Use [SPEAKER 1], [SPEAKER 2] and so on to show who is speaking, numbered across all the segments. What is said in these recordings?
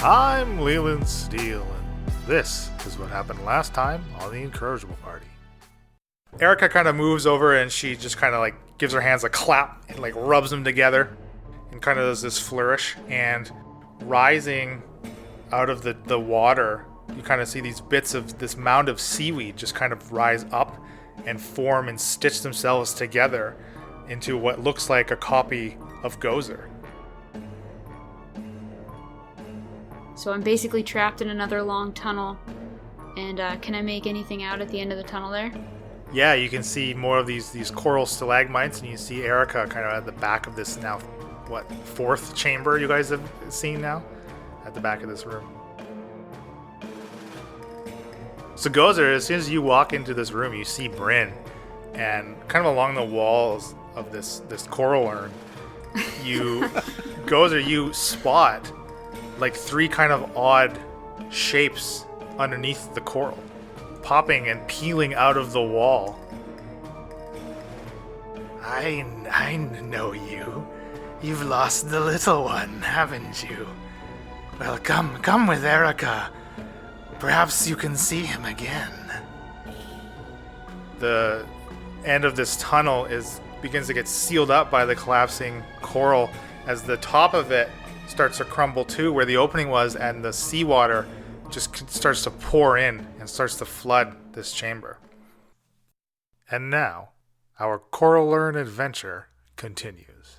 [SPEAKER 1] I'm Leland Steele, and this is what happened last time on the Incorrigible Party. Erica kind of moves over and she just kind of like gives her hands a clap and like rubs them together and kind of does this flourish. And rising out of the water, you kind of see these bits of this mound of seaweed just kind of rise up and form and stitch themselves together into what looks like a copy of Gozer.
[SPEAKER 2] So I'm basically trapped in another long tunnel. And can I make anything out at the end of the tunnel there?
[SPEAKER 1] Yeah, you can see more of these coral stalagmites, and you see Erica kind of at the back of this now, fourth chamber you guys have seen now? At the back of this room. So Gozer, as soon as you walk into this room, you see Bryn, and kind of along the walls of this coral urn, Gozer, you spot like three kind of odd shapes underneath the coral, popping and peeling out of the wall. I know you. You've lost the little one, haven't you? Well, come with Erica. Perhaps you can see him again. The end of this tunnel begins to get sealed up by the collapsing coral as the top of it starts to crumble too, where the opening was, and the seawater just starts to pour in and starts to flood this chamber. And now, our Coral Urn adventure continues.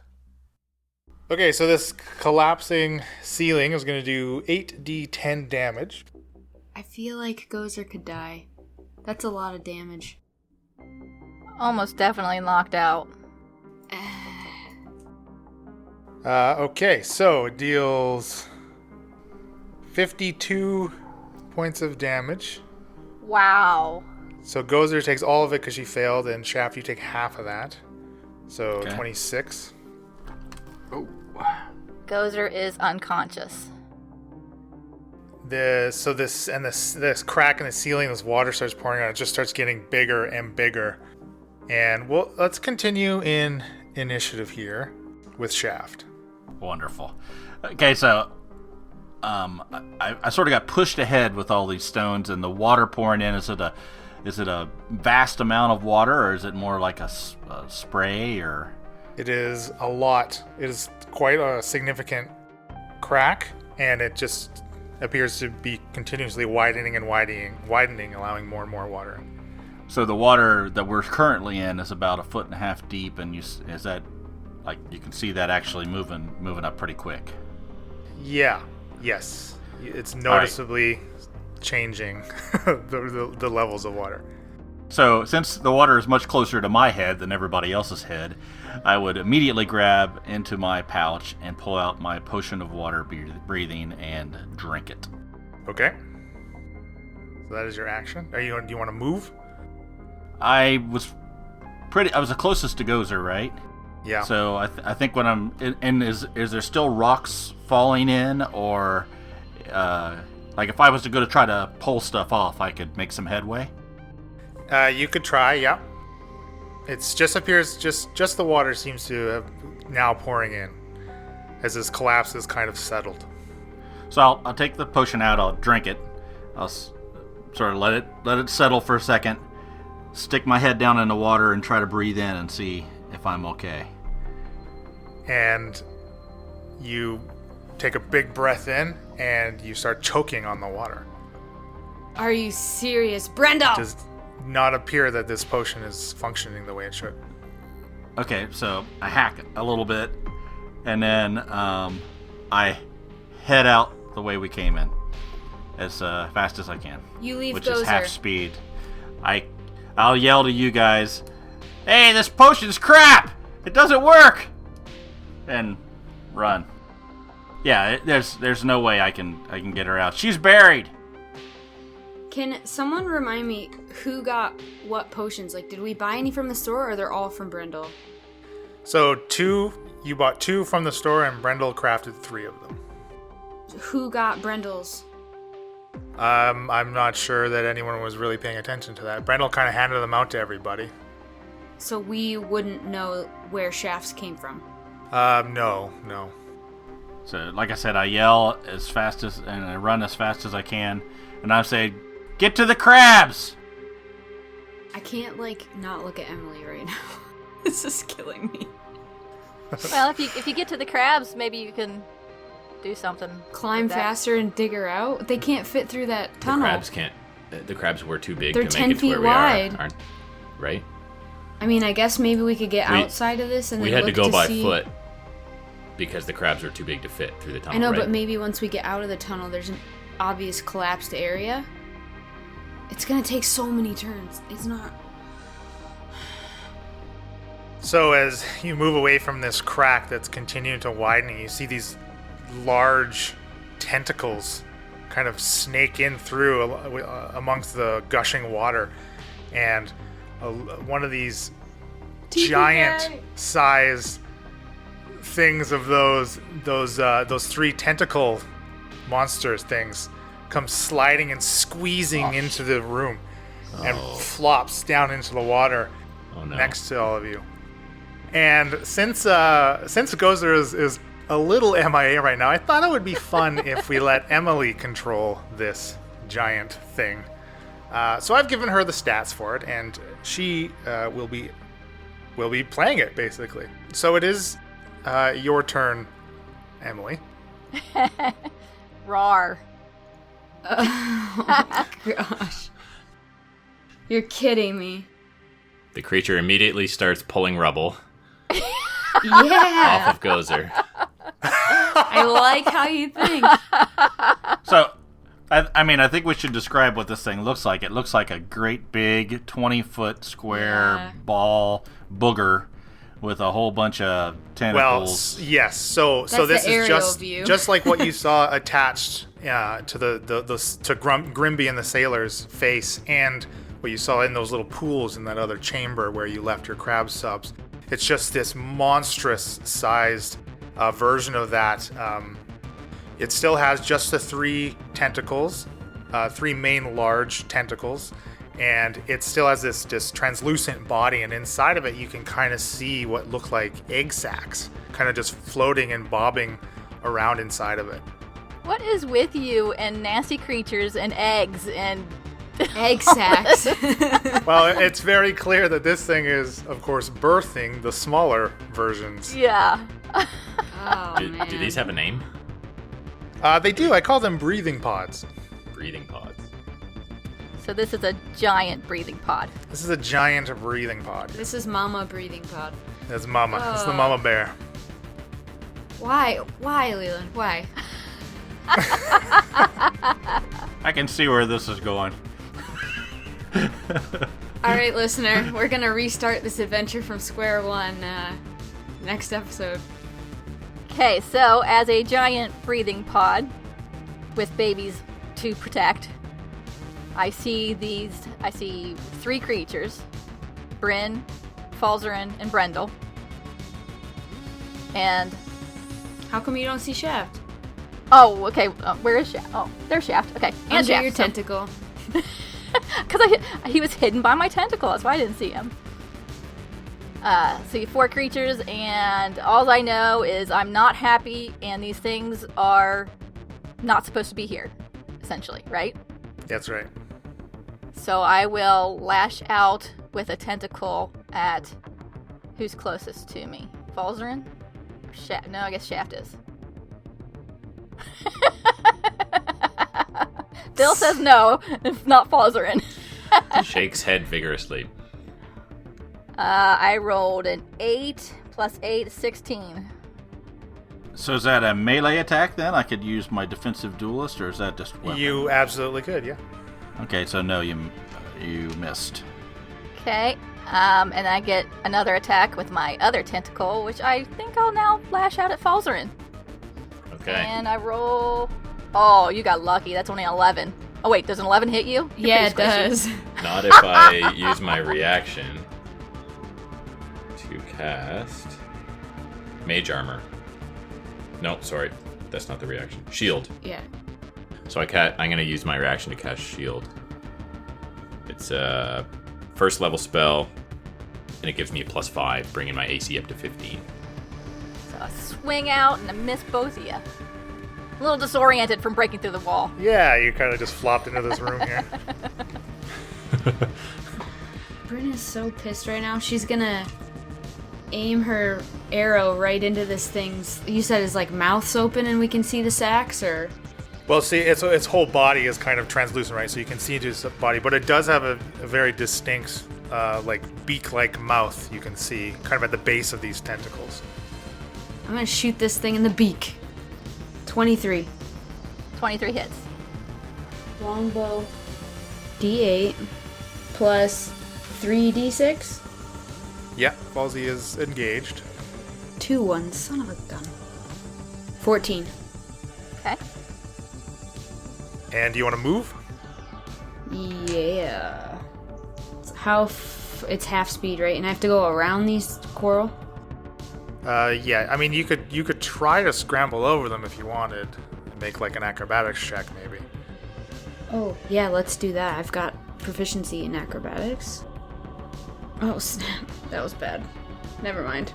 [SPEAKER 1] Okay, so this collapsing ceiling is going to do 8d10 damage.
[SPEAKER 2] I feel like Gozer could die. That's a lot of damage.
[SPEAKER 3] Almost definitely knocked out.
[SPEAKER 1] Okay, so it deals 52 points of damage.
[SPEAKER 3] Wow.
[SPEAKER 1] So Gozer takes all of it because she failed, and Shaft, you take half of that. So okay. 26.
[SPEAKER 4] Oh.
[SPEAKER 3] Gozer is unconscious.
[SPEAKER 1] This crack in the ceiling, this water starts pouring out. It just starts getting bigger and bigger. And let's continue in initiative here with Shaft.
[SPEAKER 4] Wonderful. Okay, so I sort of got pushed ahead with all these stones and the water pouring in. Is it a vast amount of water, or is it more like a spray? Or
[SPEAKER 1] it is a lot. It is quite a significant crack, and it just appears to be continuously widening and widening, allowing more and more water.
[SPEAKER 4] So the water that we're currently in is about 1.5 feet deep, and is that like you can see that actually moving up pretty quick?
[SPEAKER 1] Yeah. Yes. It's noticeably changing the levels of water.
[SPEAKER 4] So since the water is much closer to my head than everybody else's head, I would immediately grab into my pouch and pull out my potion of water breathing and drink it.
[SPEAKER 1] Okay. So that is your action. Do you want to move?
[SPEAKER 4] I was the closest to Gozer, right?
[SPEAKER 1] Yeah.
[SPEAKER 4] So I think when I'm in, is there still rocks falling in, or like if I was to go to try to pull stuff off, I could make some headway?
[SPEAKER 1] You could try, yeah. It's just appears just the water seems to have now pouring in as this collapse is kind of settled.
[SPEAKER 4] So I'll take the potion out. I'll drink it. I'll sort of let it settle for a second. Stick my head down in the water and try to breathe in and see if I'm okay.
[SPEAKER 1] And you take a big breath in and you start choking on the water.
[SPEAKER 2] Are you serious, Brenda?
[SPEAKER 1] It does not appear that this potion is functioning the way it should.
[SPEAKER 4] Okay, so I hack it a little bit, and then I head out the way we came in as fast as I can.
[SPEAKER 2] You leave
[SPEAKER 4] which
[SPEAKER 2] Gozer.
[SPEAKER 4] Is half speed. I'll yell to you guys, "Hey, this potion's crap! It doesn't work!" And run. Yeah, there's no way I can get her out. She's buried.
[SPEAKER 2] Can someone remind me who got what potions? Like, did we buy any from the store, or they're all from Brendel?
[SPEAKER 1] So you bought 2 from the store, and Brendel crafted 3 of them.
[SPEAKER 2] Who got Brendel's?
[SPEAKER 1] I'm not sure that anyone was really paying attention to that. Brendel kind of handed them out to everybody.
[SPEAKER 2] So we wouldn't know where shafts came from?
[SPEAKER 1] No.
[SPEAKER 4] So, like I said, I yell as fast as, and I run as fast as I can, and I say, "Get to the crabs!"
[SPEAKER 2] I can't not look at Emily right now. This is killing me.
[SPEAKER 3] Well, if you get to the crabs, maybe you can do something.
[SPEAKER 2] Climb
[SPEAKER 3] with that.
[SPEAKER 2] faster and dig her out. They can't fit through that tunnel.
[SPEAKER 5] The crabs can't. The crabs were too big
[SPEAKER 2] They're
[SPEAKER 5] to
[SPEAKER 2] 10
[SPEAKER 5] make it to where
[SPEAKER 2] feet
[SPEAKER 5] we
[SPEAKER 2] wide.
[SPEAKER 5] are. Right?
[SPEAKER 2] I mean, I guess maybe we could get outside of this and
[SPEAKER 5] We
[SPEAKER 2] then
[SPEAKER 5] had to
[SPEAKER 2] look
[SPEAKER 5] go by
[SPEAKER 2] see...
[SPEAKER 5] foot because the crabs were too big to fit through the tunnel.
[SPEAKER 2] I know,
[SPEAKER 5] right?
[SPEAKER 2] but maybe once we get out of the tunnel, there's an obvious collapsed area. It's gonna take so many turns. It's not.
[SPEAKER 1] So as you move away from this crack that's continuing to widen, you see these large tentacles kind of snake in through amongst the gushing water, and one of these giant size things of those three tentacle monsters things comes sliding and squeezing into the room and flops down into the water next to all of you. And since Gozer is a little MIA right now, I thought it would be fun if we let Emily control this giant thing. So I've given her the stats for it, and she will be playing it basically. So it is your turn, Emily.
[SPEAKER 3] Rawr.
[SPEAKER 2] Oh my gosh. You're kidding me.
[SPEAKER 5] The creature immediately starts pulling rubble
[SPEAKER 2] Yeah.
[SPEAKER 5] off of Gozer.
[SPEAKER 2] I like how you think.
[SPEAKER 4] So, I think we should describe what this thing looks like. It looks like a great big 20-foot square ball booger with a whole bunch of tentacles.
[SPEAKER 1] Well, yes. So
[SPEAKER 2] That's
[SPEAKER 1] this
[SPEAKER 2] the
[SPEAKER 1] is
[SPEAKER 2] aerial view.
[SPEAKER 1] just like what you saw attached to to Grimby and the sailor's face, and what you saw in those little pools in that other chamber where you left your crab subs. It's just this monstrous sized version of that. It still has just the three tentacles, three main large tentacles, and it still has this translucent body, and inside of it you can kind of see what look like egg sacs kind of just floating and bobbing around inside of it.
[SPEAKER 3] What is with you and nasty creatures and eggs and
[SPEAKER 2] Egg sacs.
[SPEAKER 1] Well, it's very clear that this thing is, of course, birthing the smaller versions.
[SPEAKER 3] yeah.
[SPEAKER 2] Oh, man.
[SPEAKER 5] Do these have a name?
[SPEAKER 1] They do. I call them breathing pods.
[SPEAKER 5] Breathing pods.
[SPEAKER 3] So this is a giant breathing pod.
[SPEAKER 1] This is a giant breathing pod.
[SPEAKER 2] This is Mama breathing pod.
[SPEAKER 1] That's Mama. It's the Mama Bear.
[SPEAKER 2] Why? Why, Leland? Why?
[SPEAKER 4] I can see where this is going.
[SPEAKER 2] All right, listener, we're gonna restart this adventure from square one next episode.
[SPEAKER 3] Okay, so as a giant breathing pod with babies to protect, I see three creatures: Bryn, Falzarin, and Brendel. And
[SPEAKER 2] How come you don't see Shaft?
[SPEAKER 3] oh, okay, where is Shaft? Oh, there's Shaft. Okay, and
[SPEAKER 2] Under
[SPEAKER 3] Shaft.
[SPEAKER 2] your tentacle.
[SPEAKER 3] Because he was hidden by my tentacle. That's why I didn't see him. So you have four creatures, and all I know is I'm not happy, and these things are not supposed to be here, essentially, right?
[SPEAKER 1] That's right.
[SPEAKER 3] So I will lash out with a tentacle at who's closest to me. Falzarin? No, I guess Shaft is. Bill says no, it's not Falzarin.
[SPEAKER 5] Shakes head vigorously.
[SPEAKER 3] I rolled an 8 plus 8 is 16.
[SPEAKER 4] So is that a melee attack then? I could use my defensive duelist, or is that just weapon?
[SPEAKER 1] You absolutely could, yeah.
[SPEAKER 4] Okay, so no, you missed.
[SPEAKER 3] Okay, and I get another attack with my other tentacle, which I think I'll now lash out at Falzarin.
[SPEAKER 5] Okay.
[SPEAKER 3] And I roll... Oh, you got lucky. That's only 11. Oh, wait, does an 11 hit you? You're
[SPEAKER 2] Yeah, it
[SPEAKER 3] pretty squishy.
[SPEAKER 2] does.
[SPEAKER 5] Not if I use my reaction to cast Mage Armor. No, sorry. That's not the reaction. Shield.
[SPEAKER 2] Yeah.
[SPEAKER 5] So I'm going to use my reaction to cast Shield. It's a first level spell, and it gives me a +5, bringing my AC up to 15.
[SPEAKER 3] So So I swing out and I miss both of you. A little disoriented from breaking through the wall.
[SPEAKER 1] Yeah, you kind of just flopped into this room here.
[SPEAKER 2] Bryn is so pissed right now. She's gonna aim her arrow right into this thing's. You said his like mouth's open and we can see the sacs, or?
[SPEAKER 1] Well, see, its whole body is kind of translucent, right? So you can see into its body, but it does have a very distinct, like beak-like mouth. You can see kind of at the base of these tentacles.
[SPEAKER 2] I'm gonna shoot this thing in the beak. 23.
[SPEAKER 3] 23 hits.
[SPEAKER 2] Longbow. D8 plus 3d6.
[SPEAKER 1] Yeah, Falsey is engaged.
[SPEAKER 2] 2 1s. Son of a gun. 14.
[SPEAKER 3] Okay.
[SPEAKER 1] And do you want to move?
[SPEAKER 2] Yeah. It's half speed, right? And I have to go around these coral?
[SPEAKER 1] Yeah. I mean, you could try to scramble over them if you wanted. Make like an acrobatics check, maybe.
[SPEAKER 2] Oh, yeah, let's do that. I've got proficiency in acrobatics. Oh, snap. That was bad. Never mind.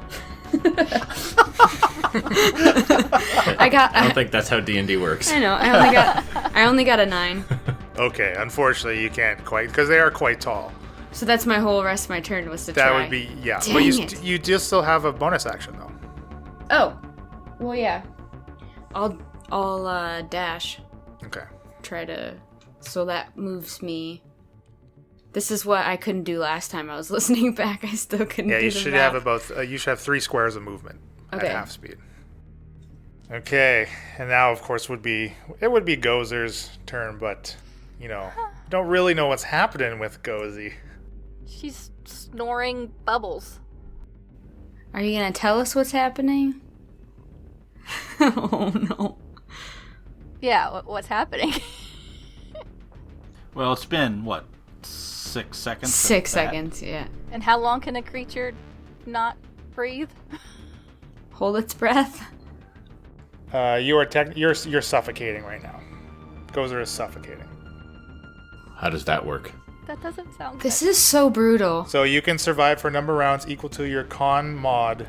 [SPEAKER 5] I don't think that's how D&D works.
[SPEAKER 2] I know. I only got a 9.
[SPEAKER 1] Okay. Unfortunately, you can't quite because they are quite tall.
[SPEAKER 2] So that's my whole rest of my turn was to try.
[SPEAKER 1] That would be yeah.
[SPEAKER 2] Dang
[SPEAKER 1] But
[SPEAKER 2] it.
[SPEAKER 1] you just still have a bonus action though.
[SPEAKER 2] Oh. Well, yeah. I'll dash.
[SPEAKER 1] Okay.
[SPEAKER 2] Try to. So that moves me. This is what I couldn't do last time I was listening back. I still couldn't do
[SPEAKER 1] Yeah, you
[SPEAKER 2] the
[SPEAKER 1] should
[SPEAKER 2] math.
[SPEAKER 1] have about you should have 3 squares of movement
[SPEAKER 2] Okay.
[SPEAKER 1] at half speed. Okay, and now of course would be Gozer's turn, but don't really know what's happening with Gozy.
[SPEAKER 3] She's snoring bubbles.
[SPEAKER 2] Are you gonna tell us what's happening? Oh no.
[SPEAKER 3] Yeah, what's happening?
[SPEAKER 4] Well, it's been, what, 6 seconds?
[SPEAKER 2] 6
[SPEAKER 4] since that?
[SPEAKER 2] seconds, yeah.
[SPEAKER 3] And how long can a creature not breathe?
[SPEAKER 2] Hold its breath.
[SPEAKER 1] You're suffocating right now. Gozer is suffocating.
[SPEAKER 5] How does that work?
[SPEAKER 3] That doesn't sound
[SPEAKER 2] This
[SPEAKER 3] good.
[SPEAKER 2] is so brutal.
[SPEAKER 1] So you can survive for a number of rounds equal to your con mod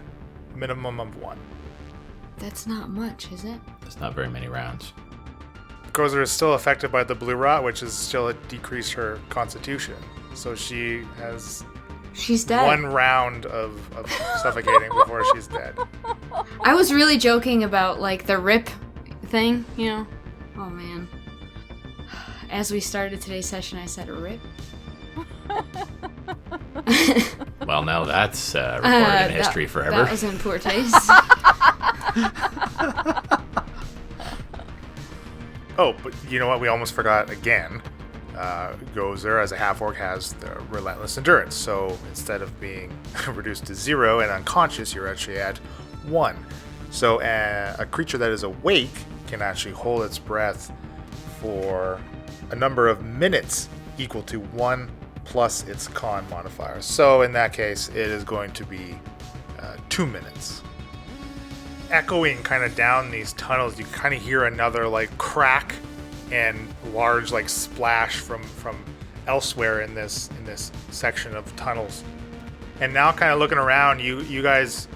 [SPEAKER 1] minimum of 1.
[SPEAKER 2] That's not much, is it?
[SPEAKER 5] That's not very many rounds.
[SPEAKER 1] Gozer is still affected by the blue rot, which has still decreased her constitution. So she has
[SPEAKER 2] She's dead.
[SPEAKER 1] 1 round of suffocating before she's dead.
[SPEAKER 2] I was really joking about, like, the rip thing, Oh, man. As we started today's session, I said rip.
[SPEAKER 5] Well, now that's recorded in history forever.
[SPEAKER 2] That was in poor taste.
[SPEAKER 1] Oh, but you know what? We almost forgot again. Gozer, as a half-orc, has the relentless endurance. So instead of being reduced to 0 and unconscious, you're actually at 1. So a creature that is awake can actually hold its breath for a number of minutes equal to 1 plus its con modifier. So in that case, it is going to be 2 minutes. Echoing kind of down these tunnels, you kind of hear another like crack and large like splash from elsewhere in this section of tunnels. And now kind of looking around, you guys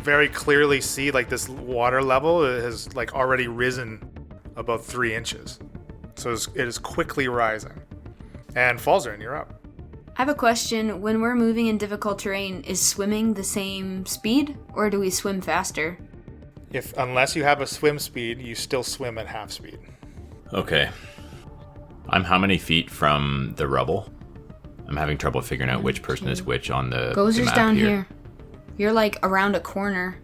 [SPEAKER 1] very clearly see like this water level has like already risen about 3 inches. So it is quickly rising. And Falzarin, you're up.
[SPEAKER 2] I have a question. When we're moving in difficult terrain, is swimming the same speed, or do we swim faster?
[SPEAKER 1] Unless you have a swim speed, you still swim at half speed.
[SPEAKER 5] Okay. I'm how many feet from the rubble? I'm having trouble figuring out which person is which on the
[SPEAKER 2] Gozer's
[SPEAKER 5] map
[SPEAKER 2] down
[SPEAKER 5] here.
[SPEAKER 2] here. You're like around a corner.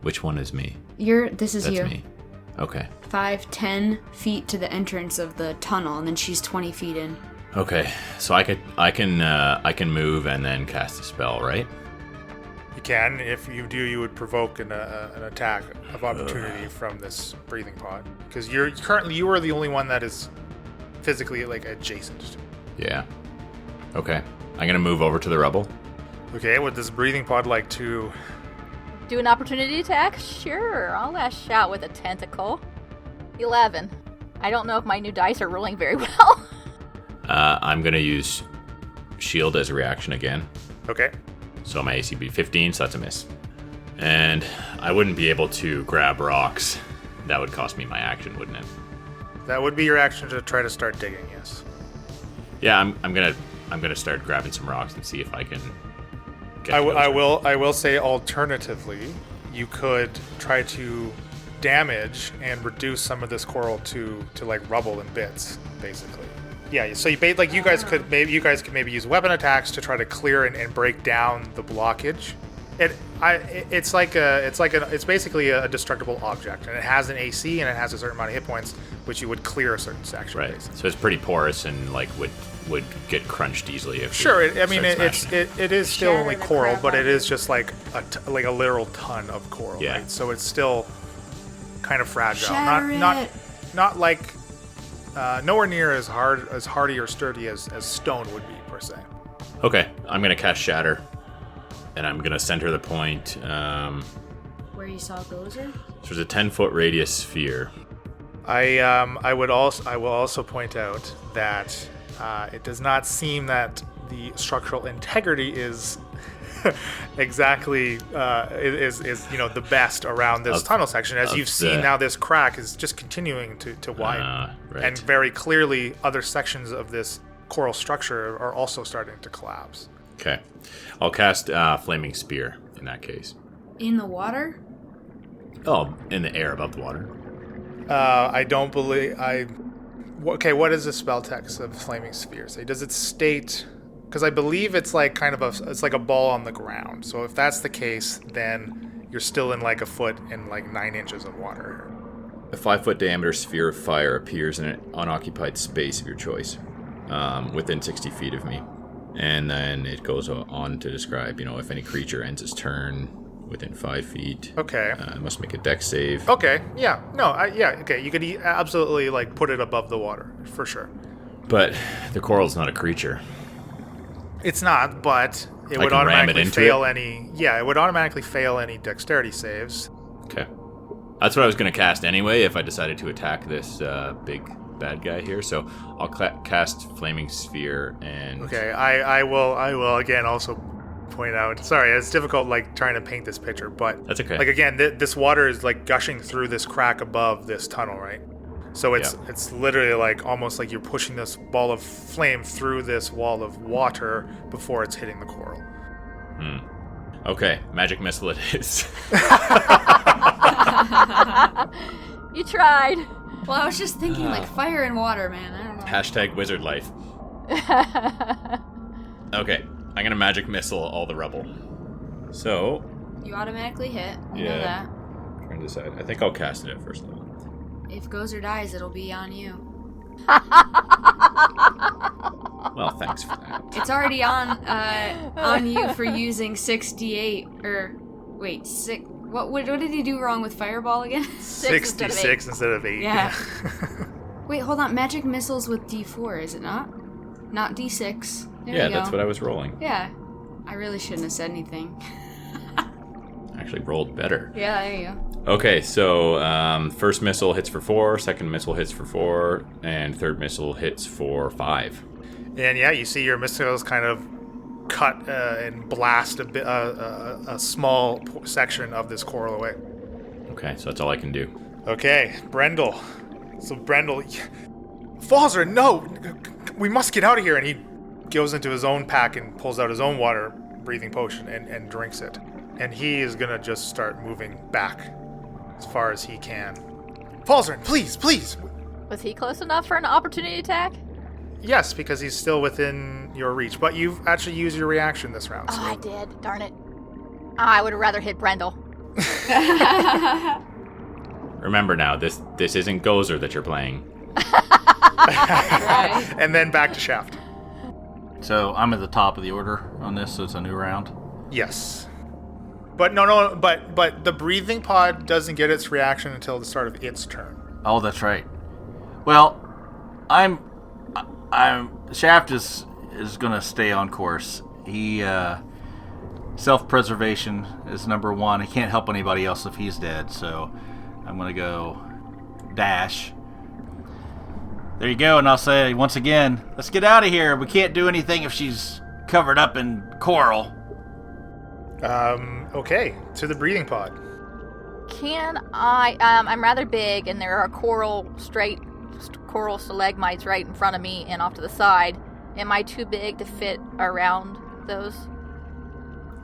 [SPEAKER 5] Which one is me?
[SPEAKER 2] This is
[SPEAKER 5] That's
[SPEAKER 2] you.
[SPEAKER 5] me. Okay.
[SPEAKER 2] 5, 10 feet to the entrance of the tunnel, and then she's 20 feet in.
[SPEAKER 5] Okay. So I can move and then cast a spell, right?
[SPEAKER 1] You can. If you do, you would provoke an attack of opportunity from this breathing pod. Because you are the only one that is physically like adjacent.
[SPEAKER 5] Yeah. Okay. I'm gonna move over to the rubble.
[SPEAKER 1] Okay, would this breathing pod like to...
[SPEAKER 3] Do an opportunity attack? Sure, I'll lash out with a tentacle. 11. I don't know if my new dice are rolling very well.
[SPEAKER 5] I'm gonna use shield as a reaction again.
[SPEAKER 1] Okay.
[SPEAKER 5] So my AC be 15, so that's a miss. And I wouldn't be able to grab rocks. That would cost me my action, wouldn't it?
[SPEAKER 1] That would be your action to try to start digging, yes.
[SPEAKER 5] Yeah, I'm gonna start grabbing some rocks and see if I can get
[SPEAKER 1] I will say alternatively, you could try to damage and reduce some of this coral to like rubble and bits, basically. Yeah, so you guys could maybe use weapon attacks to try to clear and break down the blockage. It's basically a destructible object, and it has an AC and it has a certain amount of hit points, which you would clear a certain section.
[SPEAKER 5] Right.
[SPEAKER 1] Basically.
[SPEAKER 5] So it's pretty porous and like would get crunched easily if.
[SPEAKER 1] Sure.
[SPEAKER 5] it
[SPEAKER 1] is still only
[SPEAKER 2] Shatter the
[SPEAKER 1] coral,
[SPEAKER 2] crap
[SPEAKER 1] but
[SPEAKER 2] out
[SPEAKER 1] it
[SPEAKER 2] of
[SPEAKER 1] is just like a literal ton of coral.
[SPEAKER 5] Yeah.
[SPEAKER 1] Right? So it's still kind of fragile.
[SPEAKER 2] Shatter
[SPEAKER 1] Not like nowhere near as hardy or sturdy as stone would be per se.
[SPEAKER 5] Okay, I'm gonna cast Shatter, and I'm gonna center the point.
[SPEAKER 2] Where you saw Gozer?
[SPEAKER 5] There's a 10-foot radius sphere.
[SPEAKER 1] I will also point out that it does not seem that the structural integrity is exactly is the best around this tunnel section. As you've seen now, this crack is just continuing to widen,
[SPEAKER 5] Right.
[SPEAKER 1] and very clearly other sections of this coral structure are also starting to collapse.
[SPEAKER 5] Okay, I'll cast Flaming Spear in that case.
[SPEAKER 2] In the water?
[SPEAKER 5] Oh, in the air above the water.
[SPEAKER 1] I don't believe Okay, what is the spell text of Flaming Sphere say? Does it state? Because I believe it's like it's like a ball on the ground. So if that's the case, then you're still in like a foot and like 9 inches of water.
[SPEAKER 5] A 5-foot diameter sphere of fire appears in an unoccupied space of your choice, within 60 feet of me. And then it goes on to describe, if any creature ends its turn within 5 feet.
[SPEAKER 1] Okay.
[SPEAKER 5] Must make a dex save.
[SPEAKER 1] Okay. Yeah. No. Okay. You could absolutely like put it above the water for sure.
[SPEAKER 5] But the coral's not a creature.
[SPEAKER 1] It's not, but it
[SPEAKER 5] I
[SPEAKER 1] would
[SPEAKER 5] can ram it
[SPEAKER 1] automatically
[SPEAKER 5] into
[SPEAKER 1] fail
[SPEAKER 5] it?
[SPEAKER 1] any. Yeah, it would automatically fail any dexterity saves.
[SPEAKER 5] Okay. That's what I was going to cast anyway if I decided to attack this big bad guy here. So I'll cast Flaming Sphere and...
[SPEAKER 1] Okay. I will again also point out. Sorry, it's difficult like trying to paint this picture, but
[SPEAKER 5] That's okay.
[SPEAKER 1] Like again, this water is like gushing through this crack above this tunnel, right? So it's literally like almost like you're pushing this ball of flame through this wall of water before it's hitting the coral.
[SPEAKER 5] Okay, magic missile it is.
[SPEAKER 3] You tried.
[SPEAKER 2] Well, I was just thinking like fire and water, man. I don't know.
[SPEAKER 5] Hashtag wizard life. Okay, I'm gonna magic missile all the rubble. So,
[SPEAKER 2] You automatically hit. You know
[SPEAKER 5] Yeah.
[SPEAKER 2] that.
[SPEAKER 5] trying to decide. I think I'll cast it at first level.
[SPEAKER 2] If Gozer dies, it'll be on you.
[SPEAKER 5] Well, thanks for that.
[SPEAKER 2] It's already on you for using 68 or wait, 6. What did he do wrong with Fireball again?
[SPEAKER 1] 66 instead of 8.
[SPEAKER 2] Yeah. Wait, hold on. Magic missiles with D4, is it not? Not D6. There
[SPEAKER 5] Yeah,
[SPEAKER 2] you go.
[SPEAKER 5] that's what I was rolling.
[SPEAKER 2] Yeah. I really shouldn't have said anything.
[SPEAKER 5] Actually rolled better.
[SPEAKER 2] Yeah, there you go.
[SPEAKER 5] Okay, so first missile hits for 4, second missile hits for 4, and third missile hits for 5.
[SPEAKER 1] And yeah, you see your missiles kind of cut and blast a small section of this coral away.
[SPEAKER 5] Okay, so that's all I can do.
[SPEAKER 1] Okay, Brendel. So Brendel, Falzer, no, we must get out of here. And he goes into his own pack and pulls out his own water breathing potion and drinks it. And he is gonna just start moving back as far as he can. Falzer, please.
[SPEAKER 3] Was he close enough for an opportunity attack?
[SPEAKER 1] Yes, because he's still within your reach. But you've actually used your reaction this round.
[SPEAKER 3] Oh,
[SPEAKER 1] So
[SPEAKER 3] I did. Darn it. I would have rather hit Brendel.
[SPEAKER 5] Remember now, this isn't Gozer that you're playing.
[SPEAKER 2] Right.
[SPEAKER 1] And then back to Shaft.
[SPEAKER 4] So I'm at the top of the order on this, so it's a new round.
[SPEAKER 1] Yes. But no, but the breathing pod doesn't get its reaction until the start of its turn.
[SPEAKER 4] Oh, that's right. Well, I'm Shaft is gonna stay on course. He self-preservation is number one. He can't help anybody else if he's dead, so I'm gonna go dash. There you go, and I'll say once again, let's get out of here. We can't do anything if she's covered up in coral.
[SPEAKER 1] Okay, to the breathing pod.
[SPEAKER 3] Can I? I'm rather big, and there are coral stalagmites right in front of me and off to the side. Am I too big to fit around those?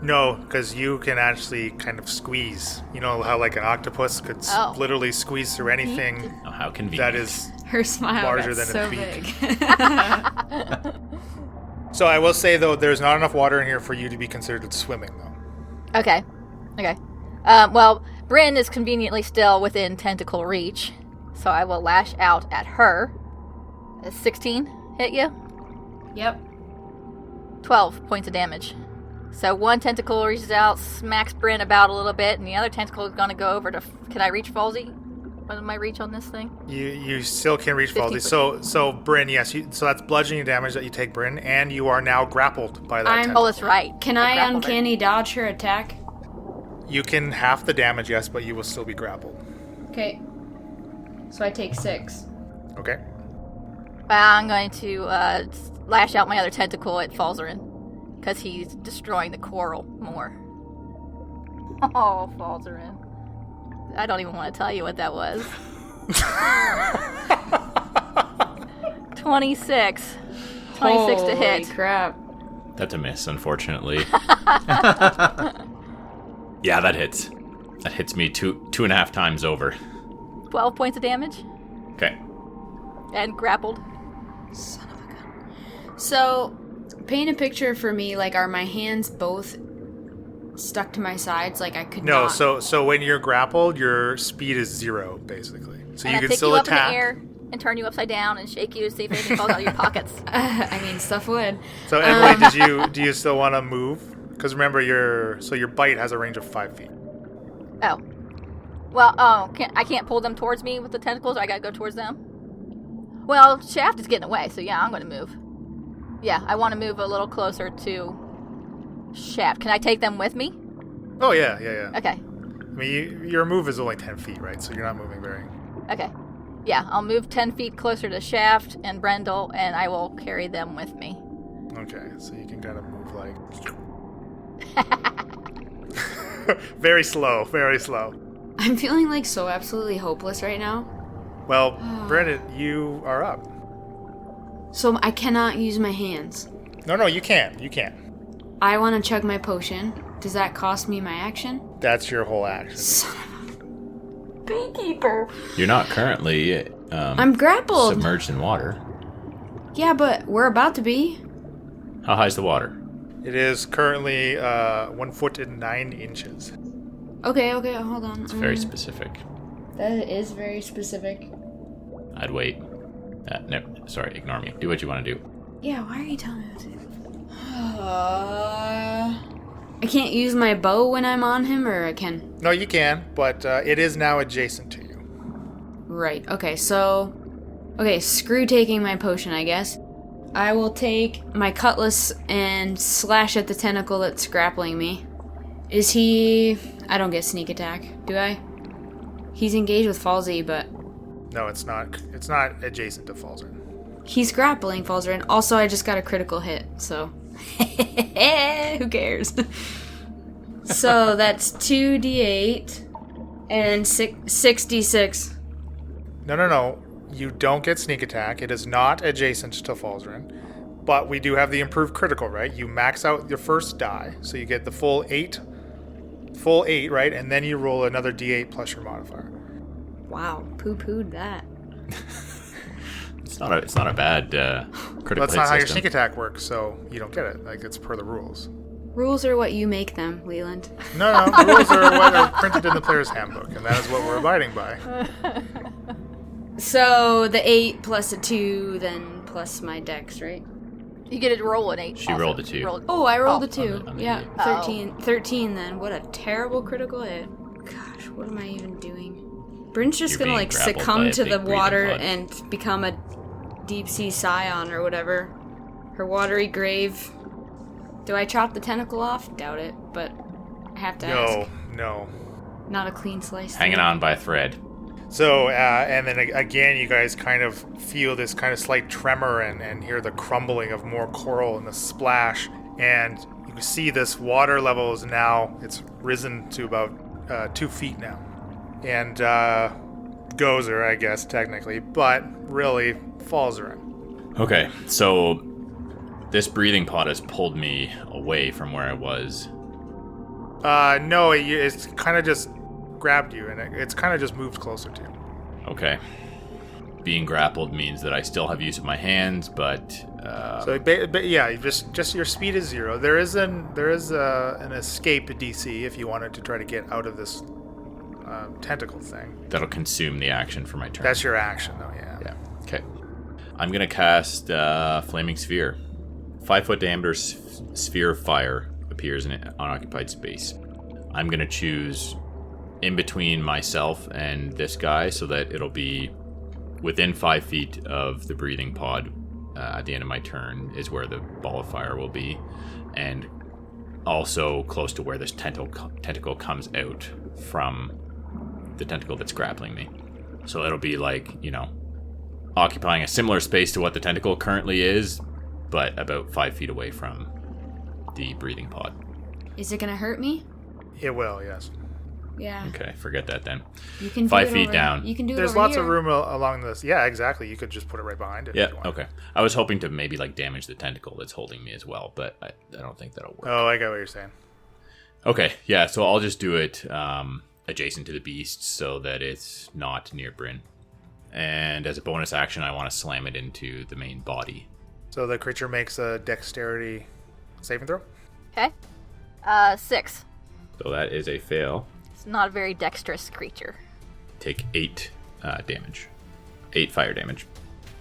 [SPEAKER 1] No, because you can actually kind of squeeze. You know how like an octopus could literally squeeze through anything
[SPEAKER 5] Oh, how convenient.
[SPEAKER 1] that is
[SPEAKER 2] Her smile
[SPEAKER 1] larger
[SPEAKER 2] got
[SPEAKER 1] than
[SPEAKER 2] so
[SPEAKER 1] a beak.
[SPEAKER 2] big.
[SPEAKER 1] So I will say, though, there's not enough water in here for you to be considered swimming, though.
[SPEAKER 3] Okay. Well, Bryn is conveniently still within tentacle reach, so I will lash out at her. 16 hit you?
[SPEAKER 2] Yep.
[SPEAKER 3] 12 points of damage. So one tentacle reaches out, smacks Bryn about a little bit, and the other tentacle is going to go over to... Can I reach Falsey? What is my reach on this thing?
[SPEAKER 1] You still can reach Falsey.
[SPEAKER 3] 50%.
[SPEAKER 1] So Bryn, yes. So that's bludgeoning damage that you take, Bryn, and you are now grappled by that tentacle.
[SPEAKER 3] Oh, that's right.
[SPEAKER 2] Can
[SPEAKER 3] I
[SPEAKER 2] I
[SPEAKER 3] grappled her.
[SPEAKER 2] uncanny dodge her attack?
[SPEAKER 1] You can half the damage, yes, but you will still be grappled.
[SPEAKER 2] Okay. So I take 6.
[SPEAKER 1] Okay.
[SPEAKER 3] I'm going to lash out my other tentacle at Falzarin, because he's destroying the coral more. Oh, Falzarin. I don't even want to tell you what that was. 26. 26 to hit.
[SPEAKER 2] Holy crap.
[SPEAKER 5] That's a miss, unfortunately. Yeah, that hits. That hits me two and a half times over.
[SPEAKER 3] 12 points of damage.
[SPEAKER 5] Okay.
[SPEAKER 3] And grappled.
[SPEAKER 2] Son of a gun. So, paint a picture for me. Like, are my hands both stuck to my sides? Like, I could
[SPEAKER 1] No,
[SPEAKER 2] not...
[SPEAKER 1] so when you're grappled, your speed is 0, basically. So
[SPEAKER 3] And
[SPEAKER 1] you
[SPEAKER 3] I
[SPEAKER 1] can
[SPEAKER 3] pick
[SPEAKER 1] still
[SPEAKER 3] you up
[SPEAKER 1] attack.
[SPEAKER 3] in the air and turn you upside down and shake you to see if anything falls out of your pockets.
[SPEAKER 2] I mean, stuff would.
[SPEAKER 1] So Emily, do you still want to move? Because remember, your bite has a range of 5 feet.
[SPEAKER 3] Oh. Well, I can't pull them towards me with the tentacles, or I gotta go towards them? Well, Shaft is getting away, so yeah, I'm gonna move. Yeah, I want to move a little closer to Shaft. Can I take them with me?
[SPEAKER 1] Oh yeah.
[SPEAKER 3] Okay.
[SPEAKER 1] I mean, your move is only 10 feet, right? So you're not moving very.
[SPEAKER 3] Okay. Yeah, I'll move 10 feet closer to Shaft and Brendel, and I will carry them with me.
[SPEAKER 1] Okay, so you can kind of move like. Very slow, very slow.
[SPEAKER 2] I'm feeling like so absolutely hopeless right now.
[SPEAKER 1] Well, Brendan, you are up.
[SPEAKER 2] So I cannot use my hands.
[SPEAKER 1] No, you can. You can.
[SPEAKER 2] I want to chug my potion. Does that cost me my action?
[SPEAKER 1] That's your whole action.
[SPEAKER 2] Son of a beekeeper.
[SPEAKER 5] You're not currently
[SPEAKER 2] I'm grappled.
[SPEAKER 5] submerged in water.
[SPEAKER 2] Yeah, but we're about to be.
[SPEAKER 5] How high's the water?
[SPEAKER 1] It is currently 1 foot and 9 inches.
[SPEAKER 2] Okay, hold on.
[SPEAKER 5] It's very specific.
[SPEAKER 2] That is very specific.
[SPEAKER 5] I'd wait. No, sorry, ignore me. Do what you want to do.
[SPEAKER 2] Yeah, why are you telling me what to do? I can't use my bow when I'm on him, or I can?
[SPEAKER 1] No, you can, but it is now adjacent to you.
[SPEAKER 2] Right, okay, screw taking my potion, I guess. I will take my cutlass and slash at the tentacle that's grappling me. Is he... I don't get sneak attack, do I? He's engaged with Falsey, but...
[SPEAKER 1] No, it's not. It's not adjacent to Falzarin.
[SPEAKER 2] He's grappling Falzarin. Also, I just got a critical hit, so... Who cares? So, that's 2d8 and 6d6.
[SPEAKER 1] No. You don't get sneak attack. It is not adjacent to Falzarin. But we do have the improved critical, right? You max out your first die, so you get the full 8, right? And then you roll another d8 plus your modifier.
[SPEAKER 2] Wow, poo-pooed that.
[SPEAKER 5] It's not a bad critical
[SPEAKER 1] That's
[SPEAKER 5] hit
[SPEAKER 1] not how your
[SPEAKER 5] system.
[SPEAKER 1] sneak attack works, so you don't get it. Like, it's per the rules.
[SPEAKER 2] Rules are what you make them, Leland.
[SPEAKER 1] No, the rules are what are printed in the player's handbook, and that is what we're abiding by.
[SPEAKER 2] So, the 8 plus a 2, then plus my dex, right?
[SPEAKER 3] You get to roll an 8.
[SPEAKER 5] She rolled a 2.
[SPEAKER 2] Oh, I rolled a
[SPEAKER 3] Oh.
[SPEAKER 2] 2.
[SPEAKER 5] on the
[SPEAKER 2] Yeah,
[SPEAKER 3] Oh.
[SPEAKER 2] 13 then. What a terrible critical hit. Gosh, what am I even doing? Bryn's just
[SPEAKER 5] You're
[SPEAKER 2] gonna,
[SPEAKER 5] being
[SPEAKER 2] like,
[SPEAKER 5] grappled by
[SPEAKER 2] succumb
[SPEAKER 5] a
[SPEAKER 2] to
[SPEAKER 5] big
[SPEAKER 2] the
[SPEAKER 5] breathing
[SPEAKER 2] water
[SPEAKER 5] pod.
[SPEAKER 2] and become a deep-sea scion or whatever. Her watery grave. Do I chop the tentacle off? Doubt it, but I have to ask.
[SPEAKER 1] No.
[SPEAKER 2] Not a clean slice.
[SPEAKER 5] Hanging on by a thread.
[SPEAKER 1] So, and then again, you guys kind of feel this kind of slight tremor and hear the crumbling of more coral and the splash. And you can see this water level is now, it's risen to about 2 feet now. And Gozer, I guess, technically, but really falls around.
[SPEAKER 5] Okay, so this breathing pod has pulled me away from where I was.
[SPEAKER 1] No, it's kind of just grabbed you, and it's kind of just moved closer to you.
[SPEAKER 5] Okay. Being grappled means that I still have use of my hands, but
[SPEAKER 1] Yeah, just your speed is 0. There is an escape DC if you wanted to try to get out of this tentacle thing.
[SPEAKER 5] that'll consume the action for my turn.
[SPEAKER 1] That's your action, though. Yeah.
[SPEAKER 5] Yeah. Okay. I'm gonna cast Flaming Sphere. 5-foot diameter sphere of fire appears in an unoccupied space. I'm gonna choose in between myself and this guy so that it'll be within 5 feet of the breathing pod. At the end of my turn is where the ball of fire will be, and also close to where this tentacle comes out from the tentacle that's grappling me. So it'll be like, occupying a similar space to what the tentacle currently is, but about 5 feet away from the breathing pod.
[SPEAKER 2] Is it gonna hurt me?
[SPEAKER 1] It will, yes.
[SPEAKER 2] Yeah.
[SPEAKER 5] Okay, forget that then.
[SPEAKER 2] You can do
[SPEAKER 5] 5
[SPEAKER 2] it
[SPEAKER 5] feet
[SPEAKER 2] over-
[SPEAKER 5] down.
[SPEAKER 2] You can do it
[SPEAKER 1] There's
[SPEAKER 2] over
[SPEAKER 1] lots
[SPEAKER 2] here.
[SPEAKER 1] of room along this. Yeah, exactly. You could just put it right behind it.
[SPEAKER 5] Yeah,
[SPEAKER 1] if you want.
[SPEAKER 5] okay. I was hoping to maybe damage the tentacle that's holding me as well, but I don't think that'll work.
[SPEAKER 1] Oh, I get what you're saying.
[SPEAKER 5] Okay, yeah, so I'll just do it adjacent to the beast so that it's not near Bryn. And as a bonus action, I want to slam it into the main body.
[SPEAKER 1] So the creature makes a dexterity saving throw.
[SPEAKER 3] Okay. 6.
[SPEAKER 5] So that is a fail.
[SPEAKER 3] It's not a very dexterous creature.
[SPEAKER 5] Take 8 damage. 8 fire damage.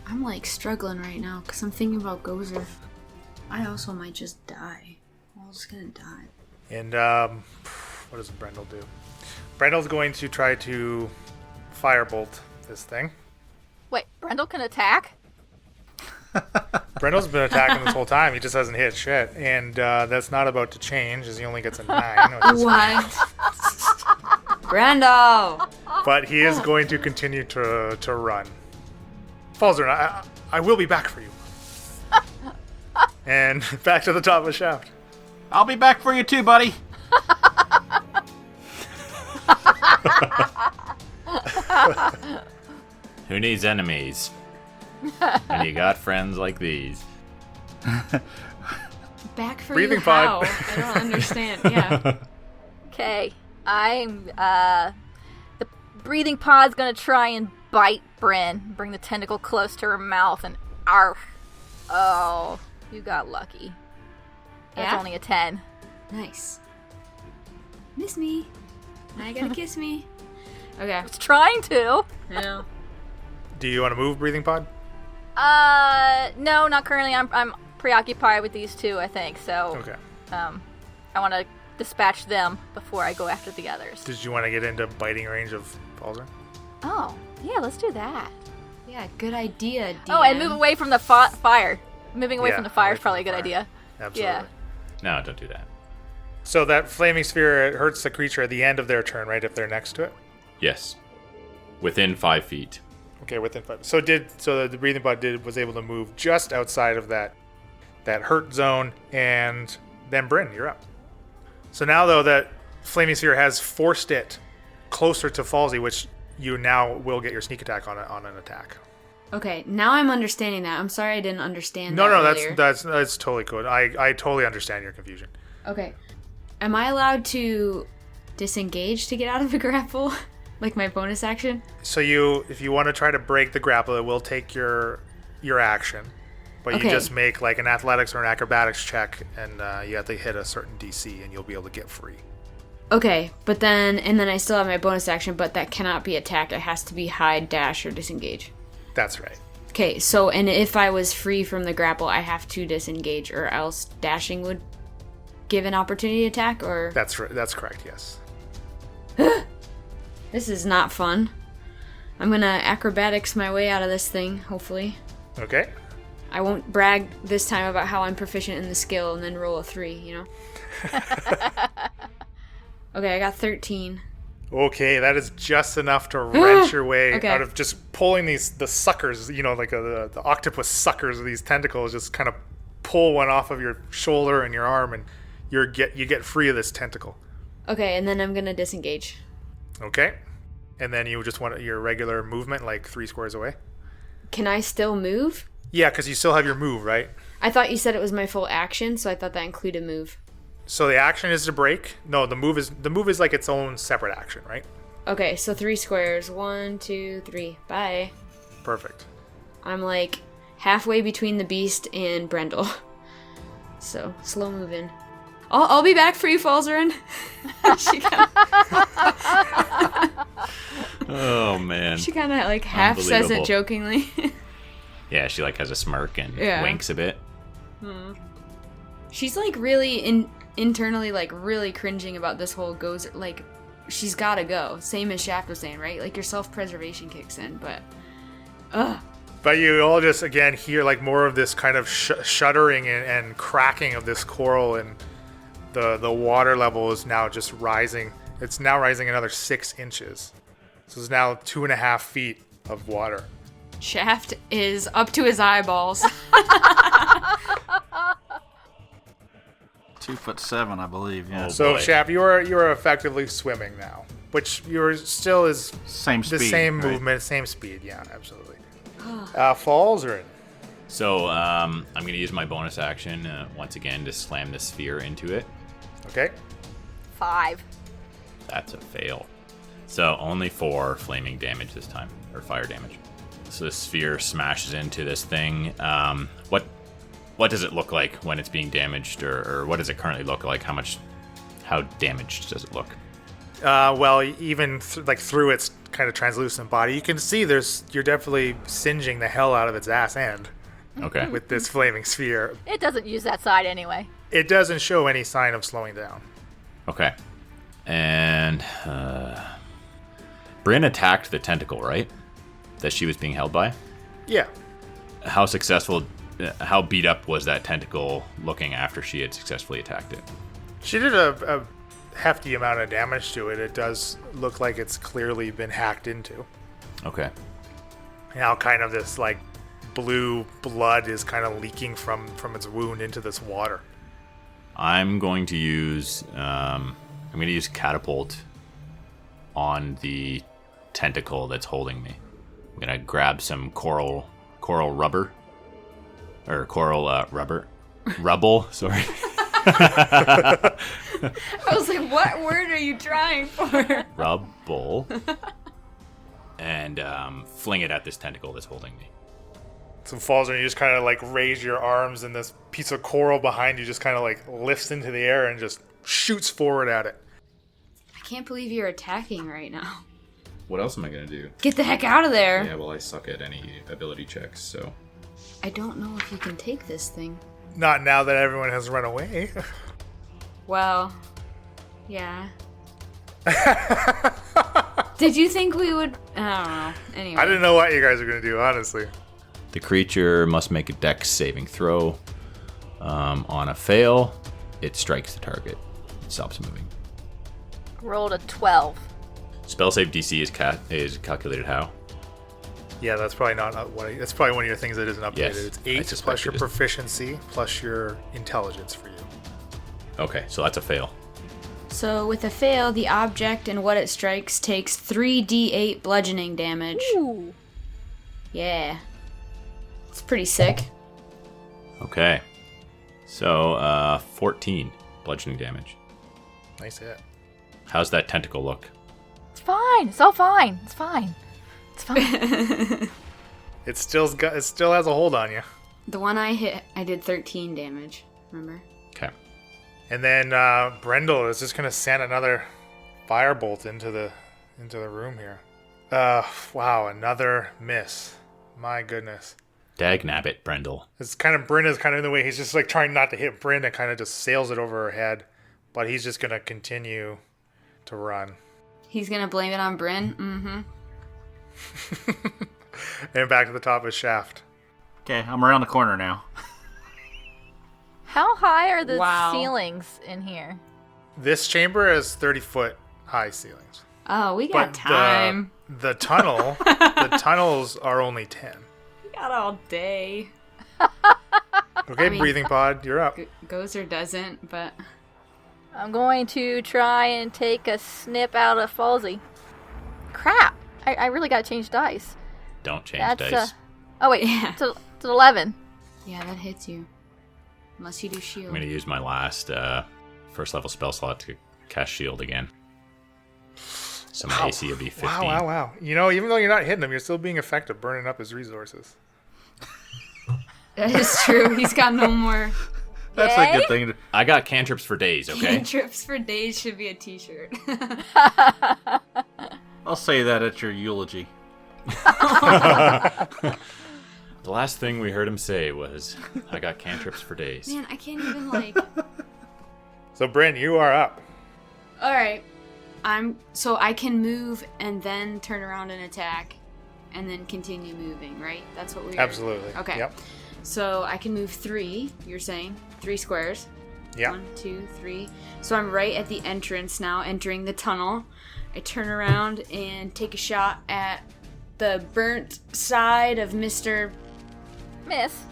[SPEAKER 2] I'm struggling right now because I'm thinking about Gozer. I also might just die. I'm just gonna die.
[SPEAKER 1] And what does Brendel do? Brendel's going to try to firebolt this thing.
[SPEAKER 3] Wait, Brendel can attack?
[SPEAKER 1] Brendel's been attacking this whole time. He just hasn't hit shit. And that's not about to change as he only gets a 9. Which is,
[SPEAKER 2] What? Brando!
[SPEAKER 1] but he is going to continue to run. Falzer, I will be back for you. And back to the top of the shaft.
[SPEAKER 4] I'll be back for you too, buddy.
[SPEAKER 5] Who needs enemies? When you got friends like these.
[SPEAKER 2] Back for
[SPEAKER 1] Breathing
[SPEAKER 2] you how?
[SPEAKER 1] pod.
[SPEAKER 2] I don't understand. Yeah.
[SPEAKER 3] Okay. I'm, the breathing pod's gonna try and bite Bryn, bring the tentacle close to her mouth, and arf. Oh, you got lucky. That's
[SPEAKER 2] Yeah?
[SPEAKER 3] only a 10.
[SPEAKER 2] Nice. Miss me. Now you gotta kiss me. Okay.
[SPEAKER 3] It's trying to.
[SPEAKER 2] Yeah.
[SPEAKER 1] Do you want to move, breathing pod?
[SPEAKER 3] No, not currently. I'm preoccupied with these two, I think, so,
[SPEAKER 1] Okay.
[SPEAKER 3] I want to dispatch them before I go after the others.
[SPEAKER 1] Did you want to get into biting range of Falzer?
[SPEAKER 3] Oh, yeah, let's do that.
[SPEAKER 2] Yeah, good idea, DM.
[SPEAKER 3] Oh, and move away from the fire. Moving away
[SPEAKER 1] Yeah,
[SPEAKER 3] from the fire
[SPEAKER 1] away
[SPEAKER 3] is probably a
[SPEAKER 1] from
[SPEAKER 3] good
[SPEAKER 1] the fire.
[SPEAKER 3] idea.
[SPEAKER 1] Absolutely.
[SPEAKER 3] Yeah.
[SPEAKER 5] No, don't do that.
[SPEAKER 1] So that flaming sphere it hurts the creature at the end of their turn, right? If they're next to it.
[SPEAKER 5] Yes. Within 5 feet.
[SPEAKER 1] Okay, within 5. So the breathing pod was able to move just outside of that hurt zone, and then Bryn, you're up. So now though that flaming sphere has forced it closer to Falsey, which you now will get your sneak attack on an attack.
[SPEAKER 2] Okay, now I'm understanding that. I'm sorry I didn't understand
[SPEAKER 1] No,
[SPEAKER 2] that
[SPEAKER 1] no,
[SPEAKER 2] earlier.
[SPEAKER 1] that's totally cool. I totally understand your confusion.
[SPEAKER 2] Okay. Am I allowed to disengage to get out of the grapple? Like my bonus action?
[SPEAKER 1] So if you want to try to break the grapple, it will take your action, but
[SPEAKER 2] Okay.
[SPEAKER 1] you just make like an athletics or an acrobatics check, and you have to hit a certain DC, and you'll be able to get free.
[SPEAKER 2] Okay, but then I still have my bonus action, but that cannot be attack. It has to be hide, dash, or disengage.
[SPEAKER 1] That's right.
[SPEAKER 2] Okay, so and if I was free from the grapple, I have to disengage, or else dashing would give an opportunity to attack, or...
[SPEAKER 1] That's correct. Yes.
[SPEAKER 2] This is not fun. I'm gonna acrobatics my way out of this thing, hopefully.
[SPEAKER 1] Okay.
[SPEAKER 2] I won't brag this time about how I'm proficient in the skill and then roll a 3, you know? Okay, I got 13.
[SPEAKER 1] Okay, that is just enough to wrench your way
[SPEAKER 2] Okay.
[SPEAKER 1] out of just pulling the suckers, like the octopus suckers of these tentacles, just kind of pull one off of your shoulder and your arm, and you get free of this tentacle.
[SPEAKER 2] Okay, and then I'm gonna disengage.
[SPEAKER 1] Okay. And then you just want your regular movement, like 3 squares away.
[SPEAKER 2] Can I still move?
[SPEAKER 1] Yeah, because you still have your move, right?
[SPEAKER 2] I thought you said it was my full action, so I thought that included move.
[SPEAKER 1] So the action is to break. No, the move is like its own separate action, right?
[SPEAKER 2] Okay, so 3 squares. 1, 2, 3. Bye.
[SPEAKER 1] Perfect.
[SPEAKER 2] I'm like halfway between the beast and Brendel. So, slow moving. I'll be back for you, Falzarin.
[SPEAKER 5] Oh man.
[SPEAKER 2] She kind of like half says it
[SPEAKER 5] Unbelievable.
[SPEAKER 2] jokingly.
[SPEAKER 5] Yeah, she like has a smirk and
[SPEAKER 2] Yeah.
[SPEAKER 5] winks a bit.
[SPEAKER 2] She's like really internally like really cringing about this whole Gozer. Like, she's gotta go. Same as Shaft was saying, right? Like your self-preservation kicks in, but
[SPEAKER 1] But you all just again hear like more of this kind of shuddering and cracking of this coral, and the water level is now just rising. It's now rising another 6 inches. So it's now 2.5 feet of water.
[SPEAKER 2] Shaft is up to his eyeballs.
[SPEAKER 4] 2'7", I believe. Yeah.
[SPEAKER 5] Oh,
[SPEAKER 1] So
[SPEAKER 5] boy.
[SPEAKER 1] Shaft, you are effectively swimming now, which you're still is
[SPEAKER 4] Same
[SPEAKER 1] the
[SPEAKER 4] speed.
[SPEAKER 1] same
[SPEAKER 4] right?
[SPEAKER 1] movement, same speed. Yeah, absolutely. Falls are in.
[SPEAKER 5] So I'm going to use my bonus action once again to slam the sphere into it.
[SPEAKER 1] Okay.
[SPEAKER 3] 5.
[SPEAKER 5] That's a fail. So only 4 flaming damage this time, or fire damage. So the sphere smashes into this thing. What does it look like when it's being damaged, or what does it currently look like? How damaged does it look?
[SPEAKER 1] Well, even through its kind of translucent body, you can see you're definitely singeing the hell out of its ass end
[SPEAKER 5] Okay.
[SPEAKER 1] with this flaming sphere.
[SPEAKER 3] It doesn't use that side anyway.
[SPEAKER 1] It doesn't show any sign of slowing down.
[SPEAKER 5] Okay. And Bryn attacked the tentacle, right? That she was being held by?
[SPEAKER 1] Yeah.
[SPEAKER 5] How beat up was that tentacle looking after she had successfully attacked it?
[SPEAKER 1] She did a hefty amount of damage to it. It does look like it's clearly been hacked into.
[SPEAKER 5] Okay.
[SPEAKER 1] Now kind of this like blue blood is kind of leaking from its wound into this water.
[SPEAKER 5] I'm going to use catapult on the tentacle that's holding me. I'm gonna grab some coral rubber, or coral rubble. Sorry.
[SPEAKER 2] I was like, what word are you trying for?
[SPEAKER 5] Rubble. And fling it at this tentacle that's holding me.
[SPEAKER 1] Some falls and you just kind of like raise your arms, and this piece of coral behind you just kind of like lifts into the air and just shoots forward at it.
[SPEAKER 2] I can't believe you're attacking right now.
[SPEAKER 5] What else am I gonna do?
[SPEAKER 2] Get the heck out of there.
[SPEAKER 5] Yeah, well, I suck at any ability checks, so.
[SPEAKER 2] I don't know if you can take this thing.
[SPEAKER 1] Not now that everyone has run away.
[SPEAKER 2] Well, yeah. Did you think we would? I don't know. Anyway.
[SPEAKER 1] I didn't know what you guys were going to do, honestly.
[SPEAKER 5] The creature must make a dex saving throw. On a fail, it strikes the target. It stops moving.
[SPEAKER 3] Rolled a 12.
[SPEAKER 5] Spell save DC is calculated how?
[SPEAKER 1] Yeah, that's probably not that's probably one of your things that isn't updated.
[SPEAKER 5] Yes,
[SPEAKER 1] It's
[SPEAKER 5] I
[SPEAKER 1] 8
[SPEAKER 5] suspect
[SPEAKER 1] plus your
[SPEAKER 5] it is.
[SPEAKER 1] proficiency plus your intelligence for you.
[SPEAKER 5] Okay, so that's a fail.
[SPEAKER 2] So with a fail, the object and what it strikes takes 3d8 bludgeoning damage.
[SPEAKER 3] Ooh.
[SPEAKER 2] Yeah. It's pretty sick.
[SPEAKER 5] Okay. So, 14 bludgeoning damage.
[SPEAKER 1] Nice hit.
[SPEAKER 5] How's that tentacle look?
[SPEAKER 3] It's fine. It's all fine. It's fine. It's fine.
[SPEAKER 1] It still has a hold on you.
[SPEAKER 2] The one I hit, I did 13 damage. Remember?
[SPEAKER 5] Okay.
[SPEAKER 1] And then Brendel is just gonna send another firebolt into the room here. Wow, another miss. My goodness.
[SPEAKER 5] Dagnabbit, Brendel.
[SPEAKER 1] It's kind of Bryn is kind of in the way. He's just like trying not to hit Bryn and kind of just sails it over her head, but he's just gonna continue to run.
[SPEAKER 2] He's gonna blame it on Bryn? Mm-hmm.
[SPEAKER 1] And back to the top of his shaft.
[SPEAKER 4] Okay, I'm around the corner now.
[SPEAKER 3] How high are the
[SPEAKER 2] Wow.
[SPEAKER 3] ceilings in here?
[SPEAKER 1] This chamber has 30-foot high ceilings.
[SPEAKER 2] Oh, we got
[SPEAKER 1] But
[SPEAKER 2] time.
[SPEAKER 1] the tunnels are only 10.
[SPEAKER 2] We got all day.
[SPEAKER 1] Okay,
[SPEAKER 2] mean-
[SPEAKER 1] breathing pod, you're up.
[SPEAKER 2] Gozer doesn't, but
[SPEAKER 3] I'm going to try and take a snip out of Falsey. Crap! I really gotta change dice.
[SPEAKER 5] Don't change
[SPEAKER 3] That's
[SPEAKER 5] dice.
[SPEAKER 3] Oh wait,
[SPEAKER 2] Yeah.
[SPEAKER 3] it's an 11.
[SPEAKER 2] Yeah, that hits you. Unless you do shield.
[SPEAKER 5] I'm going to use my last first level spell slot to cast shield again. So my AC will be 15.
[SPEAKER 1] Wow. You know, even though you're not hitting him, you're still being effective, burning up his resources.
[SPEAKER 2] That is true. He's got no more.
[SPEAKER 4] That's a good thing.
[SPEAKER 5] I got cantrips for days, okay?
[SPEAKER 2] Trips for days should be a t-shirt.
[SPEAKER 4] I'll say that at your eulogy.
[SPEAKER 5] The last thing we heard him say was, I got cantrips for days.
[SPEAKER 2] Man, I can't even like...
[SPEAKER 1] So, Bryn, you are up.
[SPEAKER 2] Alright. So I can move and then turn around and attack and then continue moving, right? That's what we
[SPEAKER 1] Absolutely.
[SPEAKER 2] Okay.
[SPEAKER 1] Yep.
[SPEAKER 2] So I can move 3, you're saying? 3 squares.
[SPEAKER 1] Yeah.
[SPEAKER 2] 1, 2, 3. So I'm right at the entrance now, entering the tunnel. I turn around and take a shot at the burnt side of Mr.
[SPEAKER 3] Miss.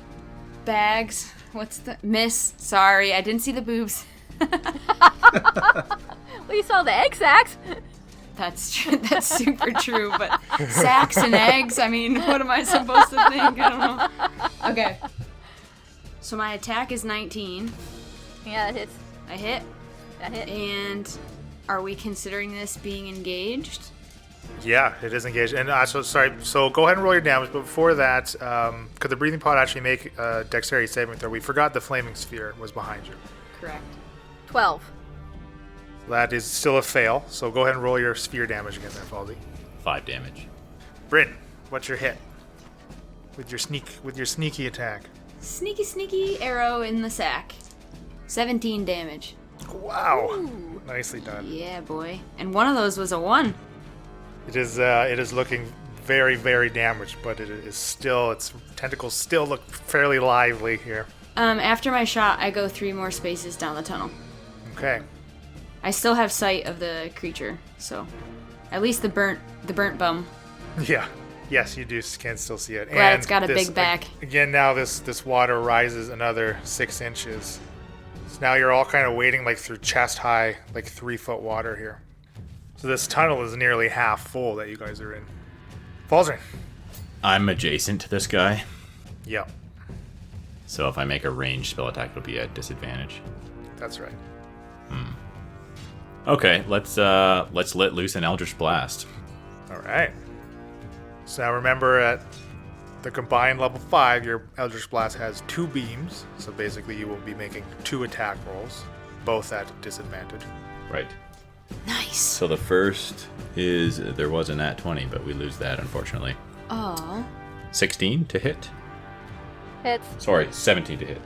[SPEAKER 2] Bags. What's the... Miss. Sorry, I didn't see the boobs.
[SPEAKER 3] Well, you saw the egg sacs.
[SPEAKER 2] That's true. That's super true, but sacks and eggs, I mean, what am I supposed to think? I don't know. Okay. So my attack is 19.
[SPEAKER 3] Yeah, that hits.
[SPEAKER 2] I hit.
[SPEAKER 3] That hit.
[SPEAKER 2] And are we considering this being engaged?
[SPEAKER 1] Yeah, it is engaged. And so go ahead and roll your damage. But before that, could the breathing pod actually make a dexterity saving throw? We forgot the flaming sphere was behind you.
[SPEAKER 2] Correct.
[SPEAKER 3] 12.
[SPEAKER 1] That is still a fail. So go ahead and roll your sphere damage again there, Falsey.
[SPEAKER 5] 5 damage.
[SPEAKER 1] Bryn, what's your hit? With your sneaky attack.
[SPEAKER 2] Sneaky arrow in the sack. 17 damage.
[SPEAKER 1] Wow.
[SPEAKER 3] Ooh.
[SPEAKER 1] Nicely done.
[SPEAKER 2] Yeah, boy. And one of those was a 1.
[SPEAKER 1] It is looking very, very damaged, but its tentacles still look fairly lively here.
[SPEAKER 2] After my shot, I go 3 more spaces down the tunnel.
[SPEAKER 1] Okay.
[SPEAKER 2] I still have sight of the creature, so at least the burnt bum.
[SPEAKER 1] Yeah. Yes, you can still see it.
[SPEAKER 2] Glad it's got a big back.
[SPEAKER 1] Again, now this water rises another 6 inches. So now you're all kind of wading like through chest high, like 3-foot water here. So this tunnel is nearly half full that you guys are in. Falzern.
[SPEAKER 5] I'm adjacent to this guy,
[SPEAKER 1] Yep,
[SPEAKER 5] so if I make a ranged spell attack, it'll be at disadvantage.
[SPEAKER 1] that's right.
[SPEAKER 5] Okay, let's let loose an Eldritch Blast.
[SPEAKER 1] All right. So now remember, at the combined level 5, your Eldritch Blast has 2 beams. So basically, you will be making 2 attack rolls, both at disadvantage.
[SPEAKER 5] Right.
[SPEAKER 2] Nice.
[SPEAKER 5] So the first is, there was a nat 20, but we lose that, unfortunately.
[SPEAKER 2] Oh.
[SPEAKER 5] 16 to hit.
[SPEAKER 3] Hits.
[SPEAKER 5] Sorry, 17 to hit.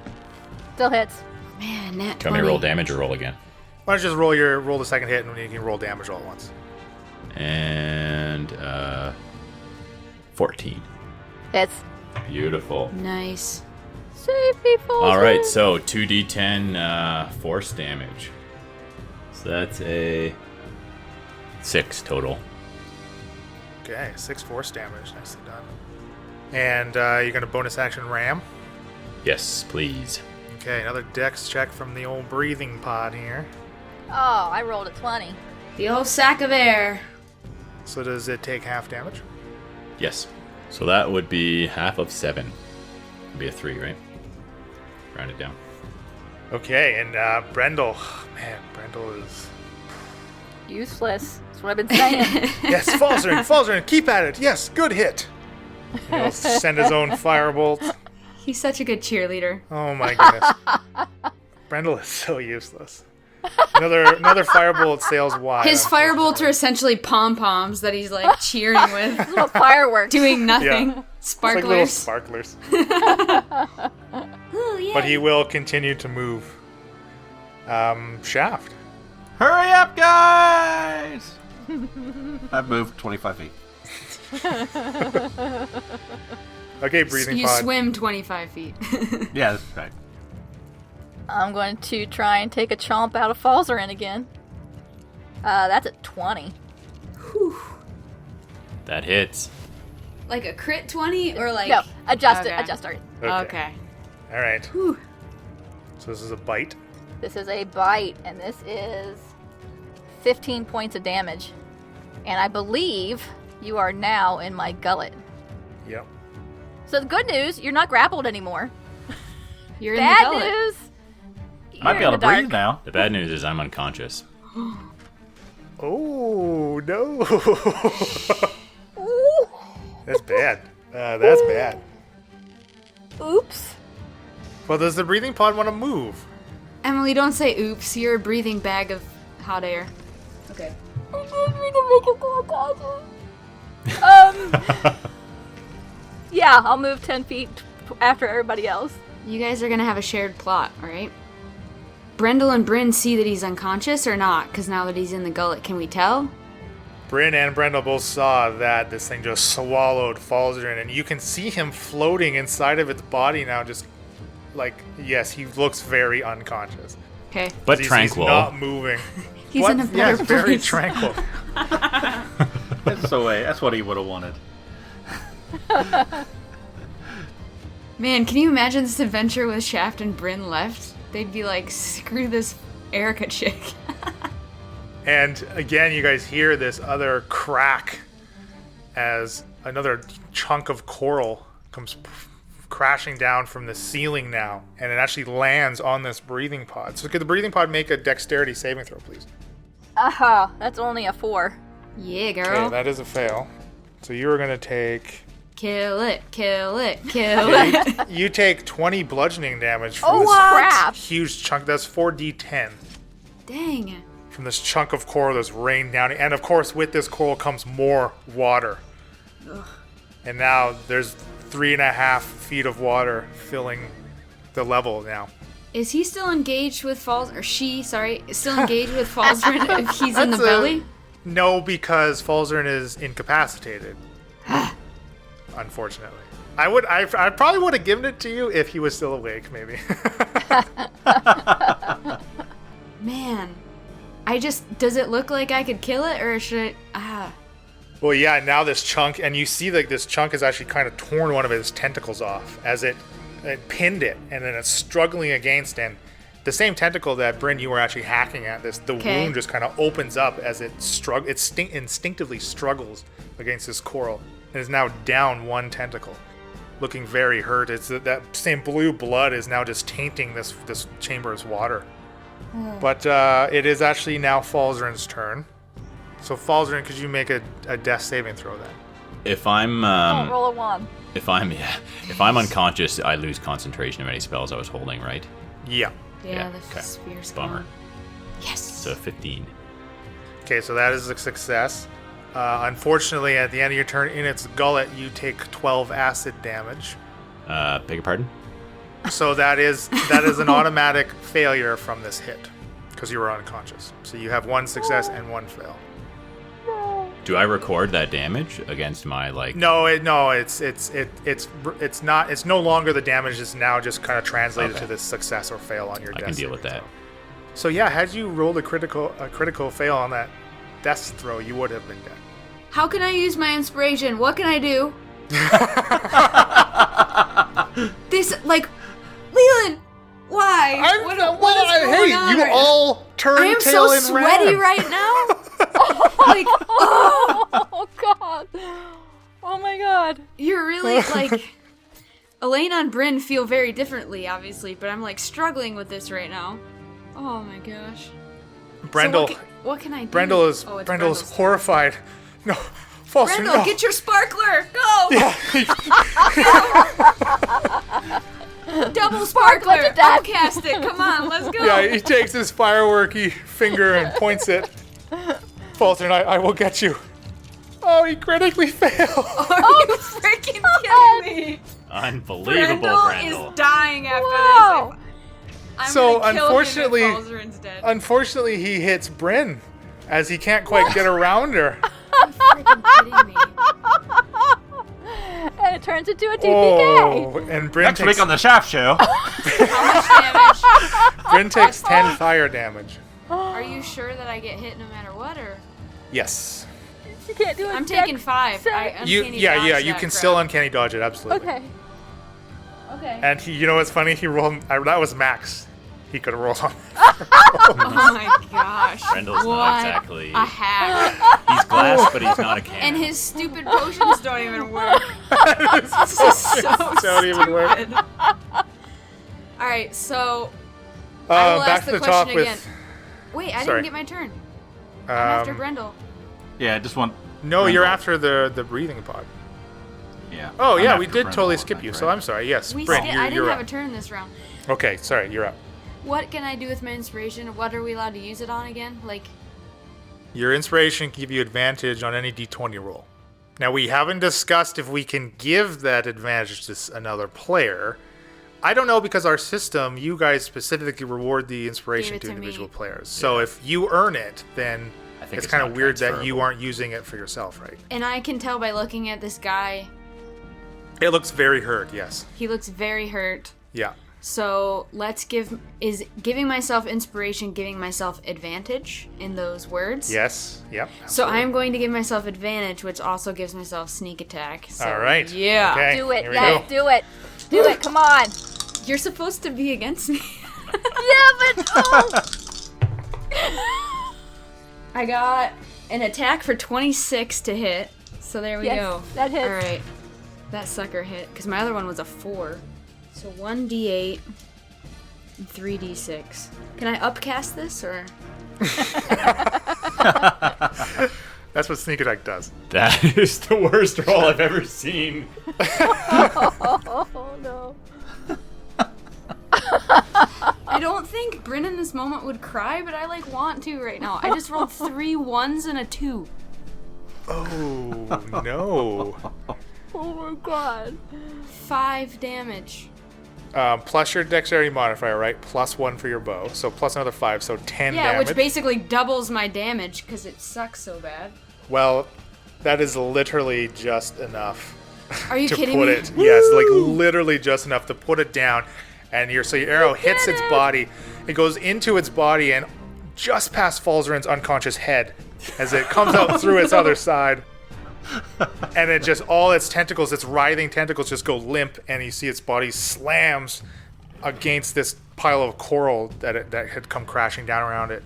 [SPEAKER 3] Still hits.
[SPEAKER 2] Man, nat 20.
[SPEAKER 5] Do you want me to roll damage or roll again?
[SPEAKER 1] Why don't you just roll the second hit, and then you can roll damage all at once.
[SPEAKER 5] And 14.
[SPEAKER 3] Hits.
[SPEAKER 5] Beautiful.
[SPEAKER 2] Nice.
[SPEAKER 3] Save people.
[SPEAKER 5] All right, so 2d10 force damage. So that's a 6 total.
[SPEAKER 1] Okay, 6 force damage. Nicely done. And you're going to bonus action ram.
[SPEAKER 5] Yes, please.
[SPEAKER 1] Okay, another dex check from the old breathing pod here.
[SPEAKER 3] Oh, I rolled a 20.
[SPEAKER 2] The old sack of air.
[SPEAKER 1] So does it take half damage?
[SPEAKER 5] Yes. So that would be half of 7. Would be a 3, right? Round it down.
[SPEAKER 1] Okay, and Brendel. Man, Brendel is...
[SPEAKER 3] Useless. That's what I've been saying.
[SPEAKER 1] Yes, Falzern, keep at it. Yes, good hit. He'll send his own firebolt.
[SPEAKER 2] He's such a good cheerleader.
[SPEAKER 1] Oh my goodness. Brendel is so useless. Another firebolt sails wide.
[SPEAKER 2] His firebolts are essentially pom-poms that he's like cheering with.
[SPEAKER 3] Little fireworks.
[SPEAKER 2] Doing nothing.
[SPEAKER 1] Yeah. It's like little
[SPEAKER 2] Sparklers.
[SPEAKER 1] sparklers.
[SPEAKER 2] Ooh, yeah.
[SPEAKER 1] But he will continue to move. Shaft.
[SPEAKER 4] Hurry up, guys! I've moved 25 feet.
[SPEAKER 1] Okay, breathing
[SPEAKER 2] You
[SPEAKER 1] pod.
[SPEAKER 2] swim 25 feet.
[SPEAKER 4] Yeah, that's right.
[SPEAKER 3] I'm going to try and take a chomp out of Falzarin again. That's a 20.
[SPEAKER 5] That hits.
[SPEAKER 2] Like a crit 20 or like...
[SPEAKER 3] No, adjust
[SPEAKER 2] Okay.
[SPEAKER 3] it. Adjust it.
[SPEAKER 2] Okay.
[SPEAKER 1] All right.
[SPEAKER 2] Whew.
[SPEAKER 1] So this is a bite.
[SPEAKER 3] This is a bite, and this is 15 points of damage. And I believe you are now in my gullet.
[SPEAKER 1] Yep.
[SPEAKER 3] So the good news, you're not grappled anymore.
[SPEAKER 2] You're in the
[SPEAKER 3] Bad
[SPEAKER 2] gullet.
[SPEAKER 3] news,
[SPEAKER 4] Might
[SPEAKER 3] you're
[SPEAKER 4] be
[SPEAKER 3] in
[SPEAKER 4] able to
[SPEAKER 3] the
[SPEAKER 4] breathe
[SPEAKER 3] dark.
[SPEAKER 4] now.
[SPEAKER 5] The bad news is I'm unconscious.
[SPEAKER 1] Oh, no.
[SPEAKER 3] Ooh.
[SPEAKER 1] That's bad. That's bad.
[SPEAKER 3] Oops.
[SPEAKER 1] Well, does the breathing pod want to move?
[SPEAKER 2] Emily, don't say oops. You're a breathing bag of hot air. Okay.
[SPEAKER 3] I didn't mean to make him go unconscious. Yeah, I'll move 10 feet after everybody else.
[SPEAKER 2] You guys are gonna have a shared plot, alright? Brendel and Bryn see that he's unconscious or not? Because now that he's in the gullet, can we tell?
[SPEAKER 1] Bryn and Brendel both saw that this thing just swallowed Falzarin, and you can see him floating inside of its body now, just like, yes, he looks very unconscious.
[SPEAKER 2] Okay.
[SPEAKER 5] But
[SPEAKER 1] He's
[SPEAKER 5] tranquil.
[SPEAKER 1] not moving.
[SPEAKER 2] He's
[SPEAKER 1] What?
[SPEAKER 2] in a better
[SPEAKER 1] Yes, very
[SPEAKER 2] place.
[SPEAKER 1] tranquil.
[SPEAKER 4] That's the way. That's what he would have wanted.
[SPEAKER 2] Man, can you imagine this adventure with Shaft and Bryn left? They'd be like, screw this Erica chick.
[SPEAKER 1] And again, you guys hear this other crack as another chunk of coral comes crashing down from the ceiling now, and it actually lands on this breathing pod. So could the breathing pod make a dexterity saving throw, please?
[SPEAKER 3] Aha, that's only a 4.
[SPEAKER 2] Yeah,
[SPEAKER 1] Okay,
[SPEAKER 2] girl.
[SPEAKER 1] that is a fail. So you are going to take...
[SPEAKER 2] Kill it, kill it, kill it.
[SPEAKER 1] You take 20 bludgeoning damage from
[SPEAKER 3] Oh,
[SPEAKER 1] this
[SPEAKER 3] crap.
[SPEAKER 1] huge chunk. That's 4d10
[SPEAKER 2] Dang.
[SPEAKER 1] from this chunk of coral that's rained down. And of course, with this coral comes more water. And now there's 3.5 feet of water filling the level now.
[SPEAKER 2] Is he still engaged with Falls, or she, sorry, is still engaged with Falzarin if he's in the
[SPEAKER 1] That's
[SPEAKER 2] belly?
[SPEAKER 1] No, because Falzarin is incapacitated. Unfortunately. I probably would have given it to you if he was still awake, maybe.
[SPEAKER 2] Man. Does it look like I could kill it, or should I,
[SPEAKER 1] Well, yeah, now this chunk, and you see like this chunk has actually kind of torn one of his tentacles off as it pinned it, and then it's struggling against, and the same tentacle that Bryn you were actually hacking at, the
[SPEAKER 2] Okay.
[SPEAKER 1] wound just kind of opens up as it instinctively struggles against this coral, and is now down one tentacle, looking very hurt. It's that same blue blood is now just tainting this chamber's water. But it is actually now Falzarin's turn. So Falzarin, could you make a death saving throw then?
[SPEAKER 5] If I'm
[SPEAKER 3] Roll a 1.
[SPEAKER 5] if I'm unconscious, I lose concentration of any spells I was holding, right?
[SPEAKER 1] Yeah.
[SPEAKER 2] yeah,
[SPEAKER 5] Yeah,
[SPEAKER 2] the
[SPEAKER 5] okay.
[SPEAKER 2] sphere's
[SPEAKER 5] Bummer.
[SPEAKER 2] gone. Yes.
[SPEAKER 5] So 15.
[SPEAKER 1] Okay, so that is a success. Unfortunately, at the end of your turn, in its gullet, you take 12 acid damage.
[SPEAKER 5] Beg your pardon?
[SPEAKER 1] So that is an automatic failure from this hit because you were unconscious. So you have 1 success and 1 fail.
[SPEAKER 5] Do I record that damage against my
[SPEAKER 1] No, it's not. It's no longer the damage. It's now just kind of translated
[SPEAKER 5] Okay.
[SPEAKER 1] to this success or fail on your
[SPEAKER 5] I
[SPEAKER 1] death
[SPEAKER 5] can deal with
[SPEAKER 1] saving
[SPEAKER 5] that.
[SPEAKER 1] throw. So yeah, had you rolled a critical fail on that death throw, you would have been dead.
[SPEAKER 2] How can I use my inspiration? What can I do? Leland, why? What is going on
[SPEAKER 1] you
[SPEAKER 2] right now?
[SPEAKER 1] all turn
[SPEAKER 2] I am
[SPEAKER 1] tail
[SPEAKER 2] so
[SPEAKER 1] and
[SPEAKER 2] sweaty
[SPEAKER 1] ran.
[SPEAKER 2] right now. Like, oh,
[SPEAKER 3] Oh, God. Oh, my God.
[SPEAKER 2] you're really like. Elena and Bryn feel very differently, obviously, but I'm like struggling with this right now. Oh my gosh.
[SPEAKER 1] Brendel,
[SPEAKER 2] So what can I do?
[SPEAKER 1] Brendel is
[SPEAKER 2] Oh, it's
[SPEAKER 1] Brendel's
[SPEAKER 2] Brendel's turn.
[SPEAKER 1] horrified. No, Falster,
[SPEAKER 2] Brendel,
[SPEAKER 1] no.
[SPEAKER 2] get your sparkler! Go! Double sparkler!
[SPEAKER 3] Sparkler to death.
[SPEAKER 2] Upcast it! Come on, let's go!
[SPEAKER 1] Yeah, he takes his fireworky finger and points it. Falter, I will get you. Oh, he critically failed.
[SPEAKER 2] Are you freaking kidding me?
[SPEAKER 5] Unbelievable,
[SPEAKER 2] Brendel
[SPEAKER 5] Brendel.
[SPEAKER 2] is dying after
[SPEAKER 3] Wow.
[SPEAKER 2] this. I'm
[SPEAKER 1] So,
[SPEAKER 2] gonna kill
[SPEAKER 1] unfortunately-
[SPEAKER 2] him if Falzarin's dead.
[SPEAKER 1] Unfortunately, he hits Bryn as he can't quite get around her.
[SPEAKER 2] Are you freaking kidding me?
[SPEAKER 3] And it turns into a TPK.
[SPEAKER 1] Oh, and Bryn
[SPEAKER 4] Next
[SPEAKER 1] takes,
[SPEAKER 4] week on the Shaft Show.
[SPEAKER 2] How much damage?
[SPEAKER 1] Bryn takes 10 fire damage.
[SPEAKER 2] Are you sure that I get hit no matter what, or?
[SPEAKER 1] Yes.
[SPEAKER 3] You can't do it.
[SPEAKER 2] I'm taking 5.
[SPEAKER 1] You can still uncanny dodge it, absolutely.
[SPEAKER 3] Okay.
[SPEAKER 2] Okay.
[SPEAKER 1] And you know what's funny? He rolled. That was max. He could have rolled on.
[SPEAKER 2] Oh my gosh.
[SPEAKER 5] Brendel's
[SPEAKER 2] what
[SPEAKER 5] not exactly.
[SPEAKER 2] a hack.
[SPEAKER 5] He's glass, but he's not a cannon.
[SPEAKER 2] And his stupid potions don't even work.
[SPEAKER 1] Don't even work.
[SPEAKER 2] Stupid. Alright, so I will
[SPEAKER 1] Back
[SPEAKER 2] ask
[SPEAKER 1] to
[SPEAKER 2] the
[SPEAKER 1] the top
[SPEAKER 2] question again.
[SPEAKER 1] with.
[SPEAKER 2] Wait, I
[SPEAKER 1] Sorry.
[SPEAKER 2] didn't get my turn. I'm after Brendel.
[SPEAKER 4] Yeah, I just want.
[SPEAKER 1] No,
[SPEAKER 4] Brendel.
[SPEAKER 1] you're after the breathing pod.
[SPEAKER 4] Yeah.
[SPEAKER 1] Oh
[SPEAKER 4] I'm
[SPEAKER 1] yeah,
[SPEAKER 4] after
[SPEAKER 1] we did
[SPEAKER 4] Brendel,
[SPEAKER 1] totally
[SPEAKER 4] I
[SPEAKER 1] skip
[SPEAKER 4] think,
[SPEAKER 1] you.
[SPEAKER 4] right?
[SPEAKER 1] So I'm sorry. Yes,
[SPEAKER 2] I
[SPEAKER 1] Brent,
[SPEAKER 2] didn't
[SPEAKER 1] you're
[SPEAKER 2] have a
[SPEAKER 1] up.
[SPEAKER 2] turn this round.
[SPEAKER 1] Okay, sorry, you're up.
[SPEAKER 2] What can I do with my inspiration? What are we allowed to use it on again? Like,
[SPEAKER 1] Your inspiration can give you advantage on any d20 roll. Now, we haven't discussed if we can give that advantage to another player. I don't know, because our system, you guys specifically reward the inspiration
[SPEAKER 2] Gave it
[SPEAKER 1] to
[SPEAKER 2] to
[SPEAKER 1] individual
[SPEAKER 2] me.
[SPEAKER 1] players. So if you earn it, then
[SPEAKER 5] I think
[SPEAKER 1] it's
[SPEAKER 5] it's
[SPEAKER 1] kind of
[SPEAKER 5] not
[SPEAKER 1] weird that you
[SPEAKER 5] transferable.
[SPEAKER 1] aren't using it for yourself, right?
[SPEAKER 2] and I can tell by looking at this guy,
[SPEAKER 1] It looks very hurt, yes.
[SPEAKER 2] he looks very hurt.
[SPEAKER 1] Yeah.
[SPEAKER 2] So is giving myself inspiration giving myself advantage in those words?
[SPEAKER 1] Yes. Yep.
[SPEAKER 2] So
[SPEAKER 1] absolutely.
[SPEAKER 2] I'm going to give myself advantage, which also gives myself sneak attack. So,
[SPEAKER 1] All right.
[SPEAKER 2] Yeah.
[SPEAKER 1] Okay.
[SPEAKER 3] Do it.
[SPEAKER 1] Here we
[SPEAKER 3] Yeah,
[SPEAKER 1] go.
[SPEAKER 3] do it. Do it. Come on.
[SPEAKER 2] You're supposed to be against me.
[SPEAKER 3] Yeah, but oh.
[SPEAKER 2] I got an attack for 26 to hit. So there we
[SPEAKER 3] Yes,
[SPEAKER 2] go.
[SPEAKER 3] that hits.
[SPEAKER 2] All right. That sucker hit because my other one was a 4. So 1d8 and 3d6. Can I upcast this or?
[SPEAKER 1] That's what sneak attack does.
[SPEAKER 5] That is the worst roll I've ever seen.
[SPEAKER 3] Oh no.
[SPEAKER 2] I don't think Bryn in this moment would cry, but I want to right now. I just rolled 3 1s and a 2.
[SPEAKER 1] Oh, no.
[SPEAKER 3] Oh my god.
[SPEAKER 2] 5 damage.
[SPEAKER 1] Plus your dexterity modifier, right? Plus 1 for your bow. So plus another 5, so 10
[SPEAKER 2] Yeah,
[SPEAKER 1] damage.
[SPEAKER 2] which basically doubles my damage because it sucks so bad.
[SPEAKER 1] Well, that is literally just enough
[SPEAKER 2] Are you
[SPEAKER 1] to
[SPEAKER 2] kidding
[SPEAKER 1] put
[SPEAKER 2] me?
[SPEAKER 1] it. Yes, like literally just enough to put it down. And your arrow hits its body. It goes into its body and just past Falzarin's unconscious head as it comes out through its other side. And it just, all its tentacles, its writhing tentacles just go limp, and you see its body slams against this pile of coral that had come crashing down around it.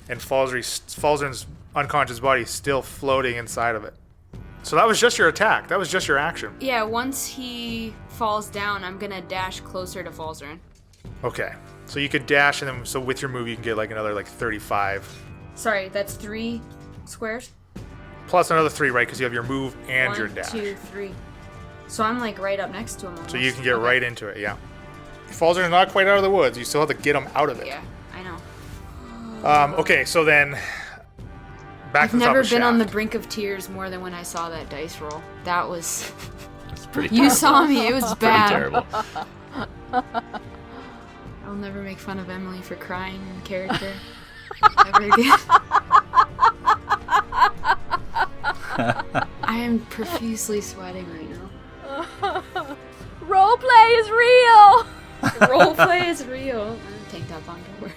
[SPEAKER 1] And Falzarin's unconscious body is still floating inside of it. So that was just your attack. That was just your action.
[SPEAKER 2] Yeah, once he falls down, I'm gonna dash closer to Falzarin.
[SPEAKER 1] Okay. So you could dash, and then so with your move you can get another 35.
[SPEAKER 2] Sorry, that's 3 squares?
[SPEAKER 1] Plus another 3, right? Because you have your move and your
[SPEAKER 2] 1,
[SPEAKER 1] dash.
[SPEAKER 2] 2, 3. So I'm right up next to him almost.
[SPEAKER 1] So you can get
[SPEAKER 2] Okay.
[SPEAKER 1] right into it, yeah. Falzarin's not quite out of the woods. You still have to get him out of it.
[SPEAKER 2] Yeah, I know.
[SPEAKER 1] Okay, so then back
[SPEAKER 2] I've
[SPEAKER 1] to the top
[SPEAKER 2] never
[SPEAKER 1] of
[SPEAKER 2] been on the
[SPEAKER 1] Shaft.
[SPEAKER 2] brink of tears more than when I saw that dice roll. That was...
[SPEAKER 5] It's pretty
[SPEAKER 2] You
[SPEAKER 5] terrible.
[SPEAKER 2] saw me, it was
[SPEAKER 5] Pretty
[SPEAKER 2] bad.
[SPEAKER 5] terrible.
[SPEAKER 2] I'll never make fun of Emily for crying in character ever again. I am profusely sweating right now.
[SPEAKER 3] Roleplay is real.
[SPEAKER 2] Roleplay is real. Tank top on, don't worry.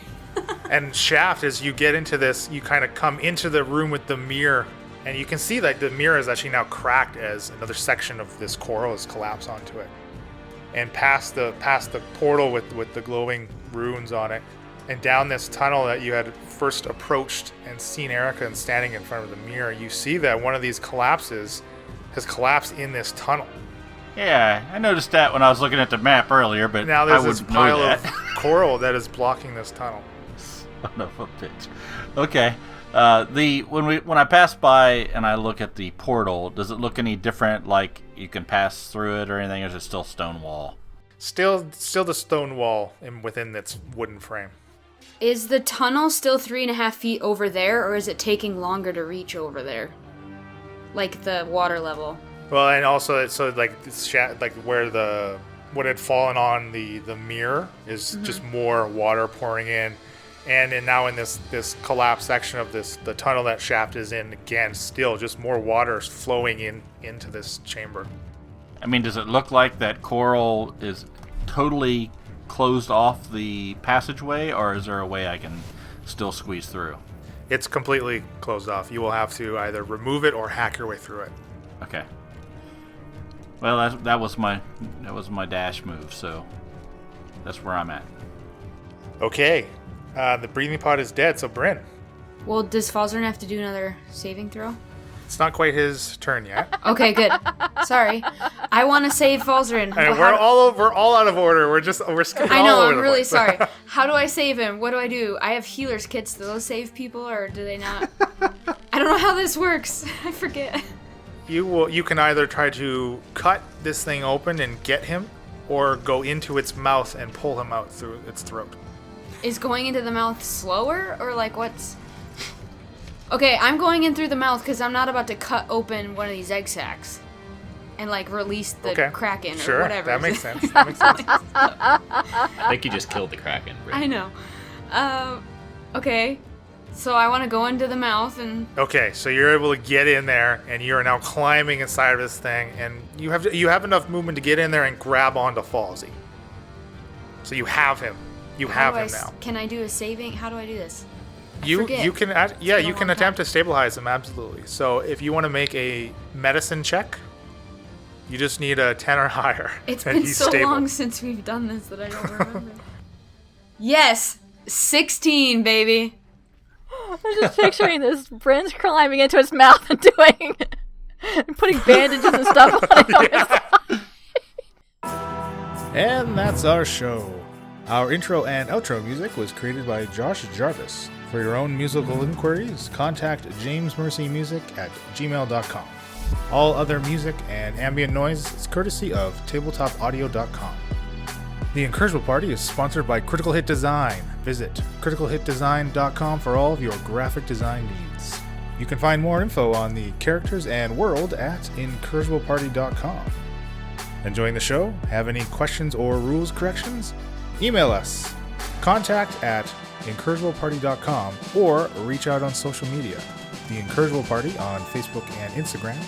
[SPEAKER 1] And Shaft, as you get into this, you kind of come into the room with the mirror, and you can see that the mirror is actually now cracked as another section of this coral has collapsed onto it. And past the portal with the glowing runes on it, and down this tunnel that you had first approached and seen Erica and standing in front of the mirror, you see that one of these collapses has collapsed in this tunnel.
[SPEAKER 4] Yeah, I noticed that when I was looking at the map earlier, but
[SPEAKER 1] Now
[SPEAKER 4] I
[SPEAKER 1] there's this
[SPEAKER 4] wouldn't
[SPEAKER 1] pile
[SPEAKER 4] know
[SPEAKER 1] of
[SPEAKER 4] that.
[SPEAKER 1] coral that is blocking this tunnel.
[SPEAKER 4] Son of a bitch. Okay. When I pass by and I look at the portal, does it look any different? Like you can pass through it or anything, or is it still stone wall?
[SPEAKER 1] Still the stone wall within its wooden frame.
[SPEAKER 2] Is the tunnel still 3.5 feet over there, or is it taking longer to reach over there? Like the water level.
[SPEAKER 1] Well, and also it's where what had fallen on the mirror is just more water pouring in, and now in this collapsed section of the tunnel that Shaft is in, again, still just more water is flowing into this chamber.
[SPEAKER 4] I mean, does it look like that coral is totally closed off the passageway, or is there a way I can still squeeze through?
[SPEAKER 1] It's completely closed off. You will have to either remove it or hack your way through it.
[SPEAKER 4] Okay. Well, that was my dash move, so that's where I'm at.
[SPEAKER 1] Okay. The breathing pod is dead, so Bryn.
[SPEAKER 2] Well, does Falzern have to do another saving throw?
[SPEAKER 1] It's not quite his turn yet.
[SPEAKER 2] Okay, good. Sorry. I want to save Falzern.
[SPEAKER 1] And we're all out of order. We're skipping
[SPEAKER 2] I
[SPEAKER 1] all
[SPEAKER 2] know,
[SPEAKER 1] over
[SPEAKER 2] I'm
[SPEAKER 1] the
[SPEAKER 2] really
[SPEAKER 1] place.
[SPEAKER 2] sorry. How do I save him? What do I do? I have healer's kits. Do those save people, or do they not? I don't know how this works. I forget.
[SPEAKER 1] You can either try to cut this thing open and get him, or go into its mouth and pull him out through its throat.
[SPEAKER 2] Is going into the mouth slower, or like what's... Okay, I'm going in through the mouth because I'm not about to cut open one of these egg sacs and like release the kraken or whatever.
[SPEAKER 1] That makes sense. That makes sense.
[SPEAKER 5] I think you just killed the kraken. Bryn.
[SPEAKER 2] I know. Okay. So I want to go into the mouth and...
[SPEAKER 1] Okay, so you're able to get in there, and you're now climbing inside of this thing, and you have enough movement to get in there and grab onto Falsey. So you have him. You have him now.
[SPEAKER 2] Can I do a saving? How do I do this?
[SPEAKER 1] You can attempt
[SPEAKER 2] time.
[SPEAKER 1] to stabilize him, absolutely. So if you want to make a medicine check, you just need a 10 or higher.
[SPEAKER 2] It's
[SPEAKER 1] and
[SPEAKER 2] been
[SPEAKER 1] he's
[SPEAKER 2] so
[SPEAKER 1] stable.
[SPEAKER 2] long since we've done this that I don't remember. Yes! 16, baby!
[SPEAKER 3] I'm just picturing this Bryn's climbing into his mouth and putting bandages and stuff on it.
[SPEAKER 1] And that's our show. Our intro and outro music was created by Josh Jarvis. For your own musical inquiries, contact jamesmercymusic@gmail.com. All other music and ambient noise is courtesy of tabletopaudio.com. The Encouragement Party is sponsored by Critical Hit Design. Visit criticalhitdesign.com for all of your graphic design needs. You can find more info on the characters and world at encourageableparty.com. Enjoying the show? Have any questions or rules corrections? Email us, contact@encourageableparty.com, or reach out on social media. The Encourageable Party on Facebook and Instagram,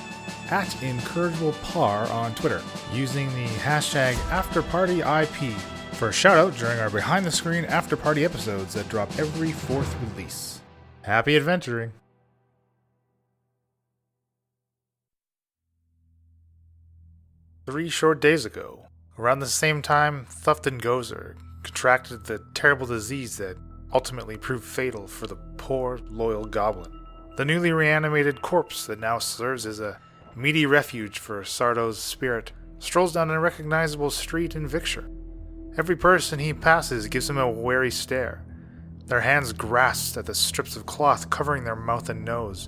[SPEAKER 1] @EncouragablePar on Twitter, using the hashtag AfterPartyIP for a shout-out during our behind-the-screen after-party episodes that drop every 4th release. Happy adventuring! 3 short days ago, around the same time Thufton Gozer contracted the terrible disease that ultimately proved fatal for the poor, loyal goblin. The newly reanimated corpse that now serves as a meaty refuge for Sardo's spirit strolls down an unrecognizable street in Victor. Every person he passes gives him a wary stare, their hands grasped at the strips of cloth covering their mouth and nose,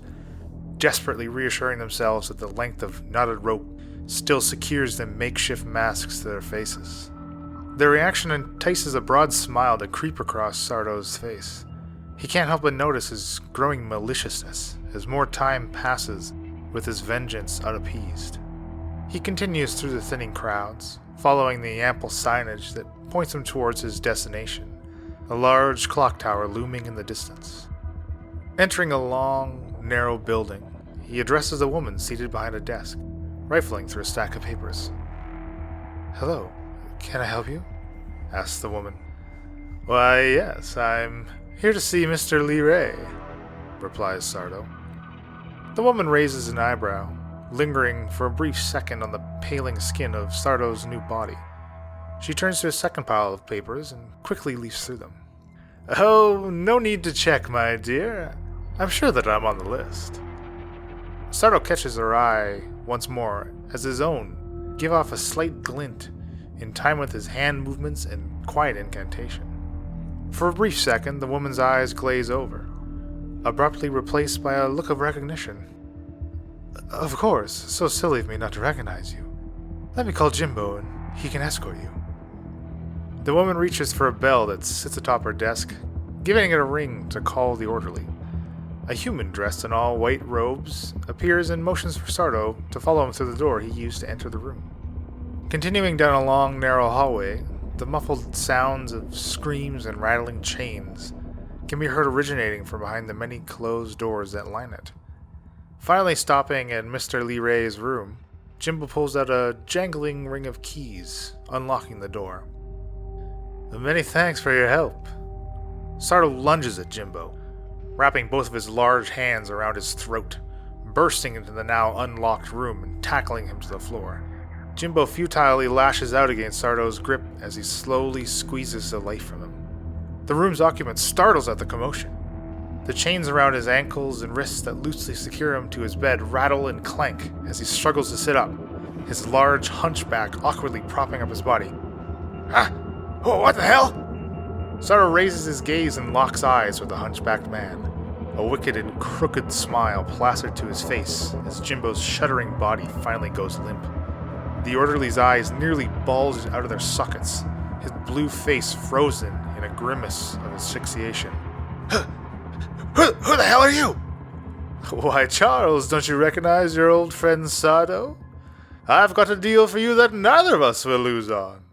[SPEAKER 1] desperately reassuring themselves that the length of knotted rope still secures the makeshift masks to their faces. Their reaction entices a broad smile to creep across Sardo's face. He can't help but notice his growing maliciousness as more time passes with his vengeance unappeased. He continues through the thinning crowds, following the ample signage that points him towards his destination, a large clock tower looming in the distance. Entering a long, narrow building, he addresses a woman seated behind a desk, rifling through a stack of papers. "Hello, can I help you?" asks the woman. "Why, yes, I'm here to see Mr. Lee Ray," replies Sardo. The woman raises an eyebrow, lingering for a brief second on the paling skin of Sardo's new body. She turns to a second pile of papers and quickly leafs through them. "Oh, no need to check, my dear. I'm sure that I'm on the list." Sardo catches her eye once more as his own give off a slight glint in time with his hand movements and quiet incantation. For a brief second, the woman's eyes glaze over, abruptly replaced by a look of recognition. "Of course, so silly of me not to recognize you. Let me call Jimbo and he can escort you." The woman reaches for a bell that sits atop her desk, giving it a ring to call the orderly. A human dressed in all white robes appears and motions for Sardo to follow him through the door he used to enter the room. Continuing down a long, narrow hallway, the muffled sounds of screams and rattling chains can be heard originating from behind the many closed doors that line it. Finally stopping at Mr. Lee Ray's room, Jimbo pulls out a jangling ring of keys, unlocking the door. "Many thanks for your help." Sardo lunges at Jimbo, wrapping both of his large hands around his throat, bursting into the now unlocked room and tackling him to the floor. Jimbo futilely lashes out against Sardo's grip as he slowly squeezes the life from him. The room's occupant startles at the commotion. The chains around his ankles and wrists that loosely secure him to his bed rattle and clank as he struggles to sit up, his large hunchback awkwardly propping up his body. Ah! Oh, what the hell? Saro raises his gaze and locks eyes with the hunchbacked man. A wicked and crooked smile plastered to his face as Jimbo's shuddering body finally goes limp. The orderly's eyes nearly bulge out of their sockets, his blue face frozen in a grimace of asphyxiation. Who the hell are you? Why, Charles, don't you recognize your old friend Sardo? I've got a deal for you that neither of us will lose on.